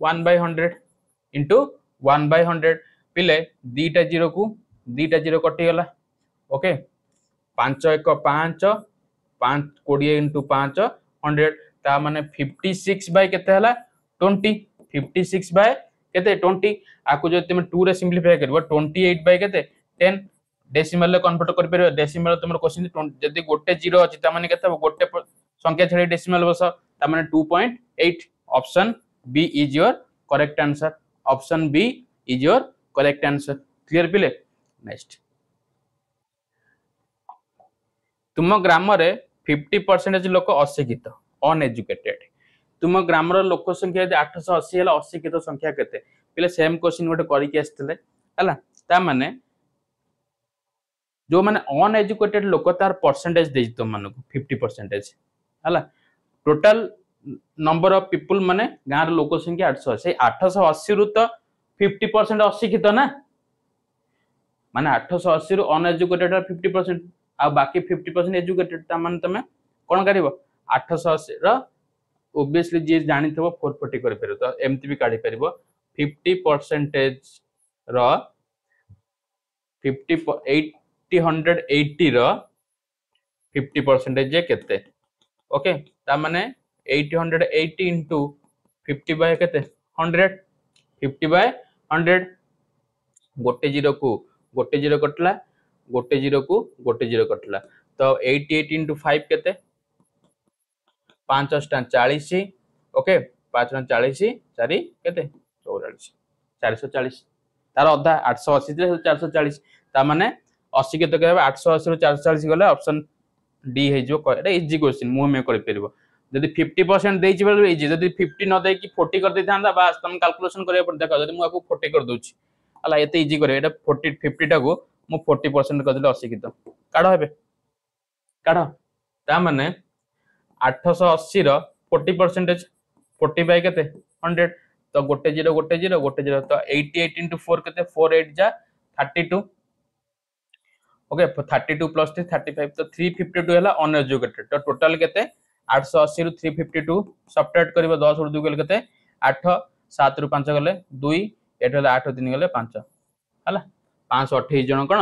1/100 into 1/100 पिले दीटा जीरो कटि गला ओके 5 1 5 5 20 into 5 100 ता माने 56 बाय केते हला 20 56 बाय केते 20 आकु जो तुम 2 रे सिंपलीफाई करबो 28 बाय केते 10 डेसिमल रे कन्वर्ट कर परबो डेसिमल तुमर क्वेश्चन जदी गोटे जीरो अछि ता माने केते गोटे संख्या छडी डेसिमल बस ता माने 2.8 option B is your correct answer option B is your correct answer clear पिले नेक्स्ट तुम ग्राम रे 50% लोक अशिक्षित अनएजुकेटेड तुम ग्राम रो लोक संख्या 880 हला अशिक्षित संख्या केते पिले सेम क्वेश्चन गोटे करि के आस्थिले हला ता माने जो माने अनएजुकेटेड लोक तार परसेंटेज दे तुम मानको 50% हला टोटल नंबर ऑफ पीपल माने गांर लोक संख्या 880 880 रु तो 50% अशिक्षित ना माने 880 रु अनएजुकेटेड 50% आ बाकी 50% एजुकेटेड ता माने तमे कोन करिवो 880 रो ऑब्वियसली जे जानि थबो 440 करि परबो तो एमती भी काढी परबो 50% रो 880 रो 50% जे केते ओके ता माने 880 into 50 by केते 100 50 by 100 गोटे जीरो को गोटे जीरो कटला गोटे जीरो को गोटे जीरो कटला तो 88 into 5 केते 5 40 ओके 5 40 4 केते 44 440 तार अधा 880 से 440 ता माने 80 केते कहबा 880 रो 440 गले ऑप्शन डी हे जो एटा इजी क्वेश्चन मु में करि परबो जदि 50% देइ छी इजी जदि 50 न दे कि 40 कर दे थांदा बस तुम कैलकुलेशन करिया पर देखो जदि मु आपको 40 कर दोछि हला एते इजी करे एटा 40 50 टा को मु 40% कर देले अशिक्षित काढ हेबे काढ ता माने 880 रो 40% 40 बाय केते 100 तो गोटे जीरो तो 88 into 4 केते 48 जा 32 ओके 32 plus 3 35 तो 352 हला अनएजुकेटेड तो टोटल केते 880 रु 352 सब्ट्रैक्ट करिवो 10 रु 2 गले केते 8 7 रु 5 गले 2 एट हला 8 3 गले 5 हला 528 जन कोन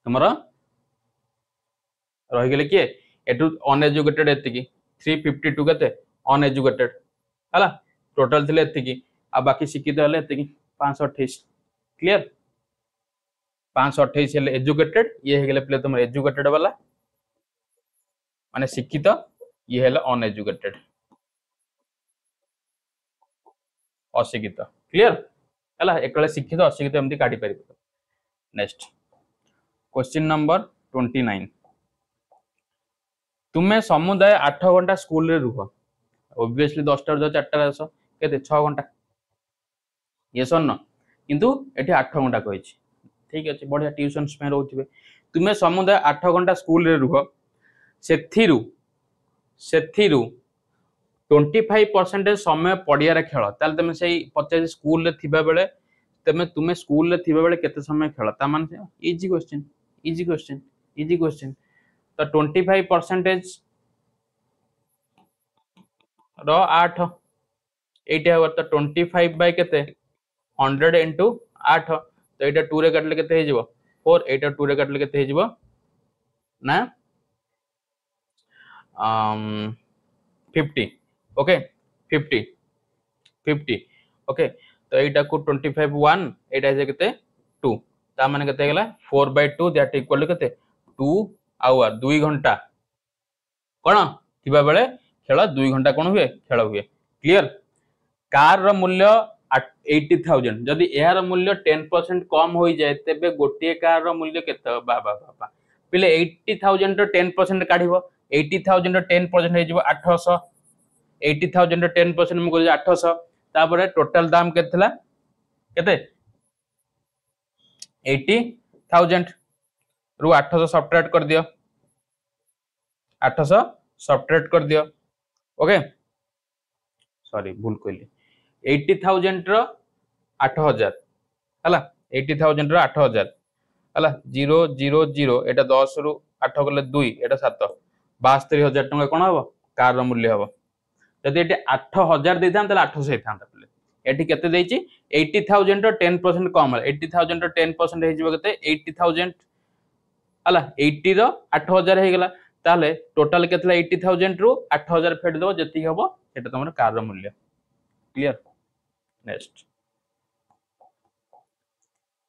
हमरो रहि गेले के एटु अनएजुकेटेड एति की 352 केते अनएजुकेटेड हला टोटल थिले एति की आ बाकी शिक्षित हले एति की 528 क्लियर 528 हेले एजुकेटेड ये हे गेले प्ले तुम एजुकेटेड वाला माने शिक्षित ये हेले अनएजुकेटेड अशिक्षित क्लियर हला एकले शिक्षित अशिक्षित एमती काढी परिबो नेक्स्ट क्वेश्चन नंबर 29 तुम्हें समुदाय 8 घंटा स्कूल रे रुह ऑब्वियसली 10 टा 4 टा आस केते 6 घंटा यस और नो किंतु एठी 8 घंटा कहिछि ठीक अछि बढ़िया ट्यूशन में रहउथिबे तुम्हें समुदाय 8 घंटा स्कूल रे रुह सेथिरु 25% समय पड़िया रे खेल ताल तमे सेही 50 स्कूल रे थिबा बेले तुम्हें स्कूल रे थिबा बेले केते समय खेल ता माने इजी क्वेश्चन तो 25% रो 8 एटा हो तो 25 बाय केते 100 into 8 तो एटा 2 रे काटले केते हे जिवो 4 एटा 2 रे काटले केते हे जिवो ना 50 ओके 50 ओके तो एटा को 25 1 एटा जे केते 2 ता माने केते गेला 4/2 दैट इक्वल केते 2 आवर 2 घंटा कोन थिबा बेले खेल 2 घंटा कोन हुए खेल हुए क्लियर कार रो मूल्य 80,000 जदि एहार मूल्य 10% कम हो जाए तेबे गोटे कार रो मूल्य केते बाबा पिले 80,000 रो 10% काढिबो 80,000 रो 10% हे जिवो 800 80,000 रो 10% मु कहै 800 तापर टोटल दाम केतला केते 80,000 रु 800 सब्ट्रैक्ट कर दियो 800 सब्ट्रैक्ट कर दियो ओके सॉरी भूल कहली 80,000 रो 8,000 हला 80,000 रो 8,000 हला 0 0 0 एटा 10 रु 8 गले 2 एटा 7 72,000 टका कोन हबो कार रो मूल्य हबो जदि एटी 8,000 देथान तले 800 हेथान तले एटी केते देछि 80,000 रो 10% कम 80,000 रो 10% हे जिवो केते 80,000 हला 80 रो 8,000 हे गेला ताले टोटल केतला 80,000 रु 8,000 फेड दो जति हबो एटा तमर कार रो मूल्य क्लियर नेक्स्ट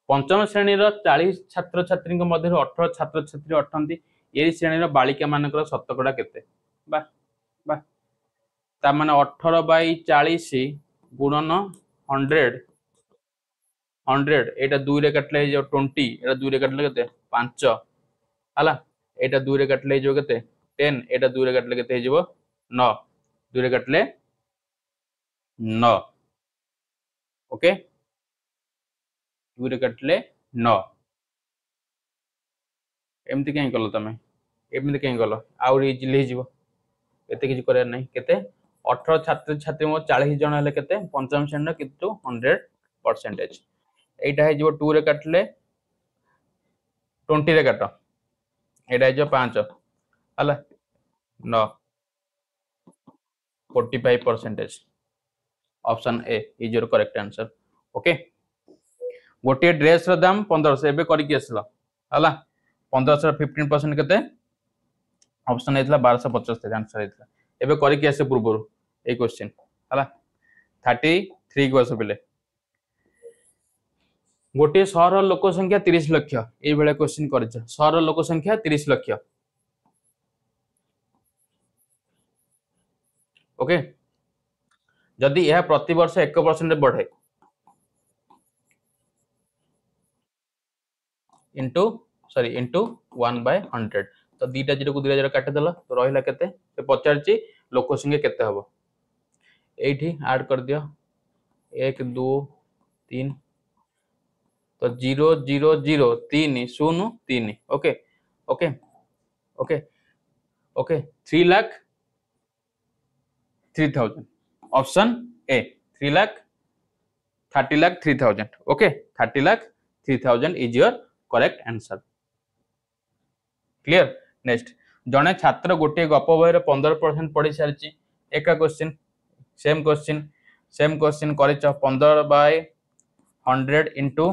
पंचम श्रेणी रो 40 छात्र छात्री मध्य 18 छात्र छात्री अठंती ए श्रेणी रो बालिका मानकर शतकड़ा केते बा बा ता माने 18/40 गुणन 100 एटा 2 रे काटले जो 20 एटा 2 रे काटले केते 5 हला एटा 2 रे काटले जो केते 10 एटा 2 रे काटले केते हिजबो 9 2 रे काटले 9 ओके 2 रे काटले 9 एमती कहीं कलो तमे एमती कहीं कलो आउर इजीली हिजबो एते किछ करे नै केते 18 छात्र छात्री मो 40 जन हले केते पंचम श्रेणी किंतु 100% एटा हे जो 2 रे काटले 20 रे काटो एटा हे जो 5 हला 9 45% option A is your correct answer okay गोटे ड्रेस रो दाम 1500 एबे करि के असला हला 1500 15% केते ऑप्शन एतला 1275 आंसर एतला एबे करि के आसे पूर्व ए क्वेश्चन हला 33 को आसे पले गोटे शहर लोक संख्या 30 लाख ए बेले क्वेश्चन करछ शहर लोक संख्या 30 लाख ओके जदि यह प्रति वर्ष 1% बढ़े इंटू 1/100 तो दीटा जीरो को 2000 काटे देला तो रहिला केते से पचारची लोक संख्या केते हबो एठी ऐड कर दियो 1 2 3 तो 0 0 0 3 0 3 okay okay okay okay 3 lakh 3000 option A 3 lakh 30 lakh 3000 okay 30 lakh 3000 is your correct answer clear next जड़े छात्र गोटे गप बही 15% पढ़ी सारी एका क्वेश्चन सेम क्वेश्चन कर 15/100 इंटू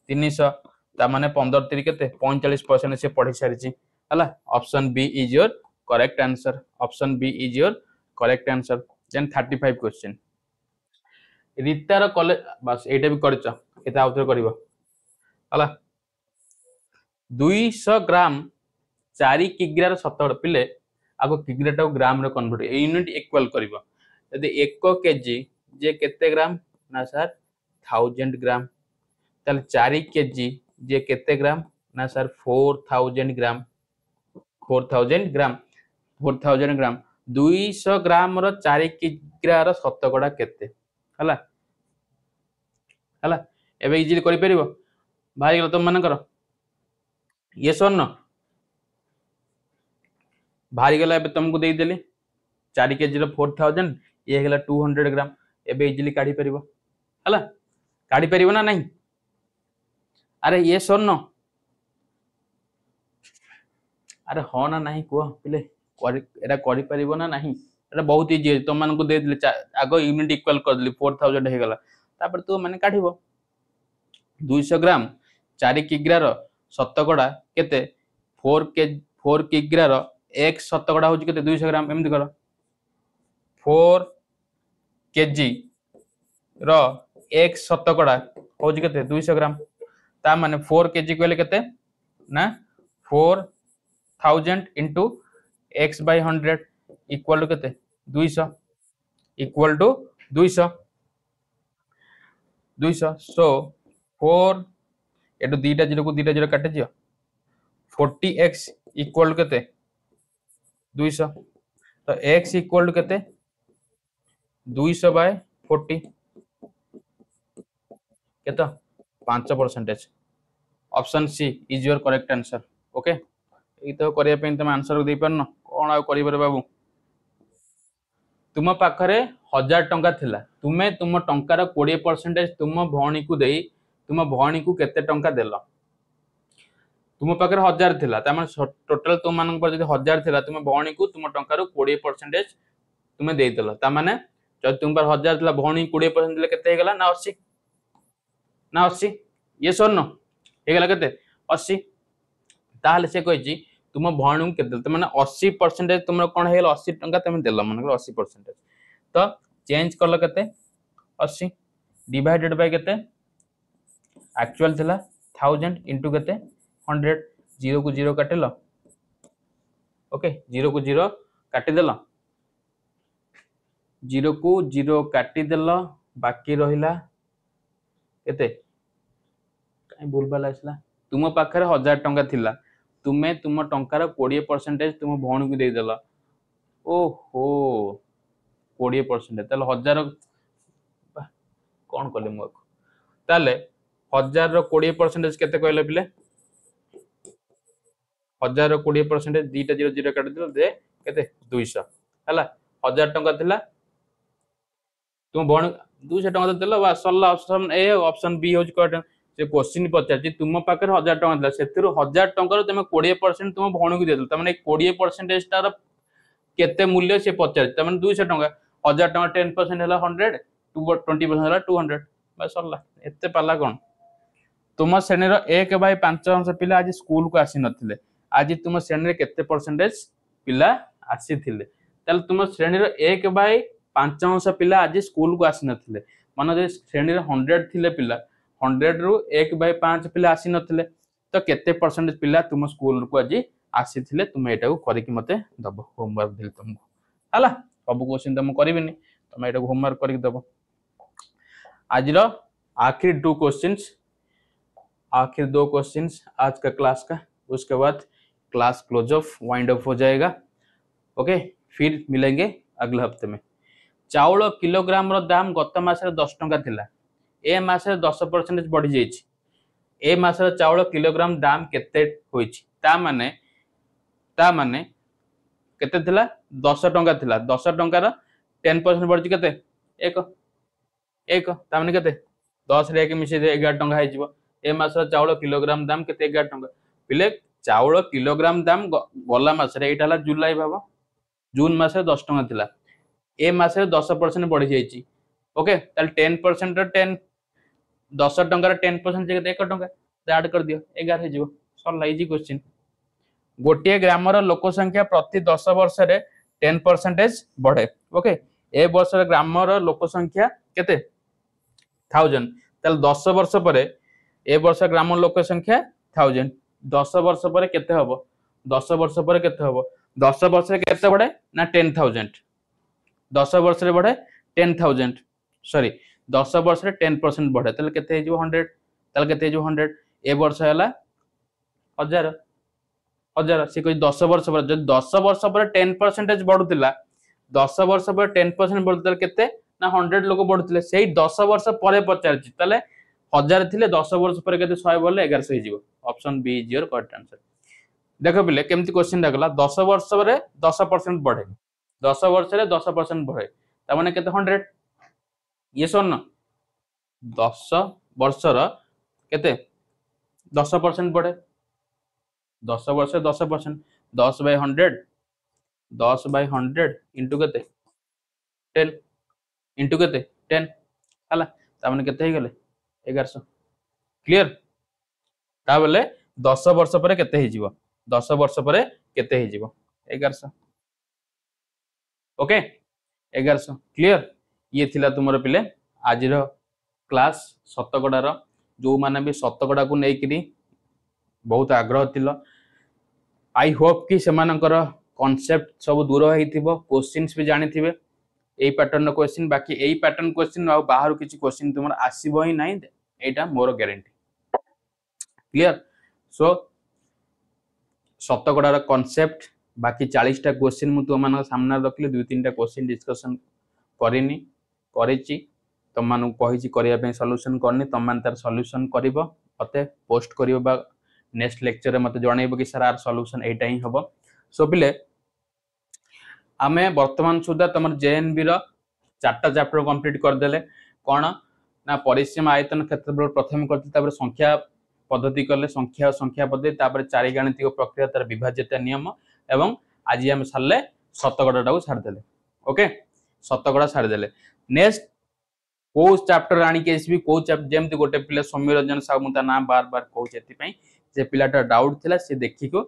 300 ताने 15 3 के 45% से पढ़ी सारी है option B is your correct answer option B is your correct answer then 35 question रीतार कॉलेज बस एटा भी करता आउथरे करबो हला 200 ग्राम 4 किग्रा शतकड़ा पिले आगो किग्रा टा ग्राम रे कन्वर्ट यूनिट इक्वल करबो यदि 1 केजी जे केते ग्राम ना सर 1000 ग्राम ताले 4 केजी जे केते ग्राम ना सर 4000 ग्राम 4000 ग्राम 4000 ग्राम 200 ग्राम रो 4 किग्रा रो शतकड़ा केते हला हला एबे इजीली करि परिबो भाई गलो तुम मन करो यस और नो भारी गला एबे तुमको देई देली 4 केजी रो 4000 ये गला 200 ग्राम एबे इजीली काढी परिबो हला काढी परिबो ना नहीं अरे यस और नो अरे हो ना नहीं को पिले एरा करि परिबो ना नहीं एरा बहुत इजी है तुम मन को दे देली आगो यूनिट इक्वल कर देली 4000 हे गला तापर तू माने काढिबो 200 ग्राम 4 किग्रा रो शतकड़ा केते 4 किग्रा रो 1 शतकड़ा होची केते 200 ग्राम एमति करो 4 केजी रो 1 शतकड़ा होची केते 200 ग्राम ता माने 4 केजी कहले केते ना 4000 into x by 100 equal to केते 200 इक्वल टू 200 सो 4 एटू दीटा जीरो काटे जियो 40x इक्वल केते 200 तो x इक्वल केते 200 बाय 40 केतो 5% option C is your correct answer okay ई तो करिया पे तुम आंसर दे परनो कोन आ करिबर बाबू तुम पाखरे 1000 टंका थिला तुमे तुम टंकार 20% तुम भौणी को देई तुम भौणी को केते टंका देलो तुम पाखरे 1000 थिला त माने टोटल तुम मानन पर जदी 1000 थिला तुम भौणी को तुम टंकार 20% तुमे देई देलो त माने जब तुम पर 1000 थिला भौणी 20% दिले केते हे गेला ना 80 ये सर नो हे गेला केते 80 ताहले से कहै छी तुम भौणी को केते त माने 80% तुम कोन हे गेला 80 टंका तुम देलो माने 80% तो चेंज करलो केते 80 डिवाइडेड बाय केते एक्चुअल थिला 1000 इनटू केते 100 0 को 0 काटेलो ओके 0 को 0 काटी देलो 0 को 0 काटी देलो बाकी रहिला केते काई भूलबाल आसला तुम पाखरे 1000 टंका थिला तुमे तुम टंकार 20% तुम भौणी को दे देला ओहो 20% ताले 1000 कौन कले मु ताले 1000 रो 20% केते कहले पिले 1000 रो 20% दीटा 0 0 काट दिल दे केते 200 हला 1000 टंका थिला तुम भौणी 200 टंका देला बा सल्ला ऑप्शन ए ऑप्शन बी होज कट से क्वेश्चन पचाची तुम पाकर 1000 टंका दिला सेतिरो 1000 टंका तुम 20% तुम भौणी को दे त माने 20% स्टार केते मूल्य से पचार त माने 200 टंका 1000 टंका 10% हला 100 20% हला 200 बस सल्ला एते पाला कोन तुम श्रेणी रो 1/5 पिला आज स्कूल को आसी नथिले आज तुम श्रेणी रे केते परसेंटेज पिला आसी थिले तल तुम श्रेणी रो 1/5 पिला आज स्कूल को आसी नथिले माने जे श्रेणी रे 100 थिले पिला 100 रु 1/5 पिला आसी नथिले तो केते परसेंटेज पिला तुम स्कूल को आज आसी थिले तुम एटा को करिकि मते दबो होमवर्क दिल तुमको हला सब क्वेश्चन तुम करबिनी तुम एटा को होमवर्क करिकि दबो आज रो आखिरी दो क्वेश्चंस आज का क्लास का उसके बाद class close of wind up हो जाएगा ओके फिर मिलेंगे अगले हफ्ते में चाउल किलोग्राम रो दाम गत मास रे 10 टंका थिला ए मास 10% बढ़ी जाइए ए मासर चाउल किलोग्राम दाम केते होइछि ता माने केते थिला 10 टंका थिला 10 टंकार 10% बढ़छि केते 1 1 ता माने केते 10 रे 1 मिसे 11 टंका है जिवो ए मासर चाउल किलोग्राम दाम केते 11 टंका पिले चाउल किलोग्राम दाम गला मासरे एटा हला जुलाई भाबो जून मासरे 10 टंका थिला ए मासरे 10% बढ़ी जाइछि ओके ताल 10% 10 10 टंकार 10% जगह 1 टंका ऐड कर दियो 11 हे जिवो सर लाइजी क्वेश्चन गोटे ग्रामर लोक संख्या प्रति 10 वर्ष रे 10% बढ़े ओके ए वर्ष ग्रामर लोक संख्या केते 1000 ताल 10 वर्ष परे ए वर्ष ग्राम लोक संख्या 1000 10 वर्ष परे केते हबो 10 वर्ष परे केते हबो 10 वर्ष रे केते बढ़े ना 10000 10 वर्ष रे बढ़े 10000 सॉरी 10 वर्ष रे 10% बढ़े ताले केते हे जिवो 100 ताले केते हे जिवो 100 ए वर्ष हैला 1000 1000 से कोई 10 वर्ष पर जब 10 वर्ष पर 10% बढ़ुतिला 10 वर्ष पर 10% बढ़ुतिला केते ना 100 लोग बढ़ुतिले सेही 10 वर्ष परे पचारछि ताले 1000 थिले 10 वर्ष पर केते 100 बोले 1100 हे जिवो option B is your correct answer देखो बिले केमती क्वेश्चन लागला 10 वर्ष रे 10% बढ़े 10 वर्ष रे 10% बढ़े ता माने केते 100 ये सुन 10 वर्ष र केते 10% बढ़े 10 वर्ष 10% 10 by 100 10 by 100 इंटू केते 10 इंटू केते 10 हला ता माने केते हे गेले 1100 क्लियर ता बेले 10 वर्ष परे केते हे जिवो 10 वर्ष परे केते हे जिवो 1100 ओके 1100 क्लियर ये थिला तुमरो पिले आजिरो क्लास शतकड़ा रो जो माने भी शतकड़ा को नै किरी बहुत आग्रह थिलो आई होप कि सेमानकर कांसेप्ट सब दूर होइथिबो क्वेश्चंस भी जानि थिबे एई पैटर्न क्वेश्चन बाकी एई पैटर्न क्वेश्चन आ बाहर किछि क्वेश्चन तुमर आसीबो ही नै एटा मोर गारंटी क्लियर सो शतकड़ा रो कांसेप्ट बाकी 40 टा क्वेश्चन मु तुम मानक सामने रखले 2-3 टा क्वेश्चन डिस्कशन करिनी करिछि तुम मानक कहिछि करिया पे सॉल्यूशन करनी तुम मान तार सॉल्यूशन करिवो मते पोस्ट करिवो बा नेक्स्ट लेक्चर रे मते जणैबो कि सर आर सॉल्यूशन एटा ही हबो सो पिले आमे वर्तमान सुधा तमर जेएनबी रो 4टा चैप्टर कंप्लीट कर देले कोन ना परिसीम आयतन क्षेत्रफल प्रथम करथि तापर संख्या पद्धति करले संख्या पद्धति तापर चारि गणितिक प्रक्रिया तार विभाज्यता नियम एवं आज हम सारले शतकड़ा को छाड़ देले ओके शतकड़ा छाड़ देले नेक्स्ट को चैप्टर आनी के एसबी को चैप्टर जेमति गोटे पिले सौम्य रंजन साहू मुता नाम बार बार कहू जेति पई जे पिलाटा डाउट थिला से देखि को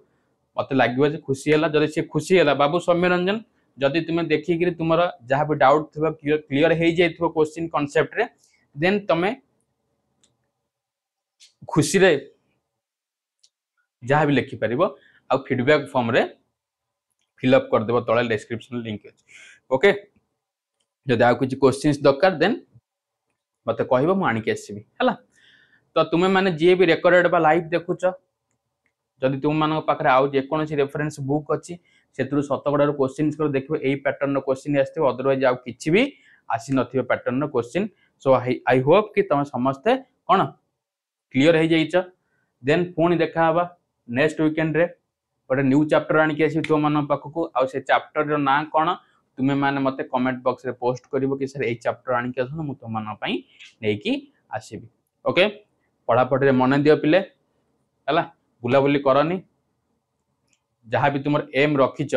मते लागियो जे खुशी हला जदि से खुशी हला बाबू सौम्य रंजन जदि तुमे देखि कि तुमरा जहा भी डाउट थबा क्लियर हे जाइथबो क्वेश्चन कांसेप्ट रे देन तमे खुशी रे जहा भी लिखि परिबो आ फीडबैक फॉर्म रे फिल अप कर देबो तळे डिस्क्रिप्शन लिंक अछि ओके जदि आ कुछ क्वेश्चंस दरकार देन मते कहबो मु आनी के आसीबी हला तो तुमे माने जे भी रिकॉर्डेड बा लाइव देखुछ जदि तुम मानक पाखरे आउ जे कोनसी रेफरेंस बुक अछि सेतरु शतकड़ा रो क्वेश्चंस कर देखबो एई पैटर्न रो क्वेश्चन आस्ते अदरवाइज आउ किछि भी आसी नथिबो पैटर्न रो क्वेश्चन सो आई होप कि तुम समस्ते कोन क्लियर हे जाइछ देन पुणी देखा हबा नेक्स्ट वीकेंड रे गोटे न्यू चैप्टर आनी के आसी तुम मानक पाखकु आ से चैप्टर रो ना कोन तुमे माने मते कमेंट बॉक्स रे पोस्ट करिवो कि सर एई चैप्टर आनी के आसु मु तुम मानक पई नेकी आसीबी ओके पढ़ा पढ़ी रे मन दियो पिले हला बुला बुली करनी जहाँ भी तुम एम रखिच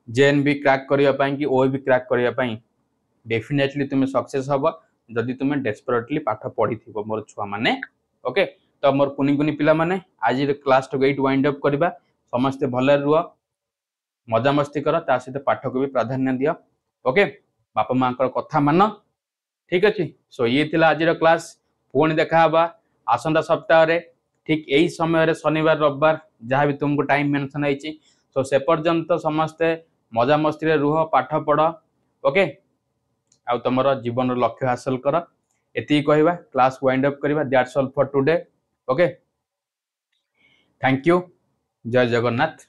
जेएनबी क्रैक करिया पई कि ओएबी क्रैक करिया पई डेफिनेटली तुम सक्सेस हबो जदि तुम डेस्परेटली पाठ पढ़ी थिबो मोर छुआ माने ओके तो मोर कुनी कुनी पिला माने आज क्लास टू 8 वाइंड अप करबा समस्त भले रुआ मजा मस्ती कर ता सहित पाठ को भी प्राधान्य दियो ओके बापा मां कर कथा मान ठीक अछि सो ये थिला आज क्लास पुणी देखा हबा आसंता सप्ताह रे ठीक यही समय रे शनिवार रविवार जहाँ भी तुमको टाइम मेंशन है सो से पर्यंत समस्ते मजा मस्ती रे रुह पाठ पढ़ ओके आ तुमर जीवन लक्ष्य हासिल कर एति कहवा क्लास वाइंड अप करबा that's all for today okay thank you जय जगन्नाथ।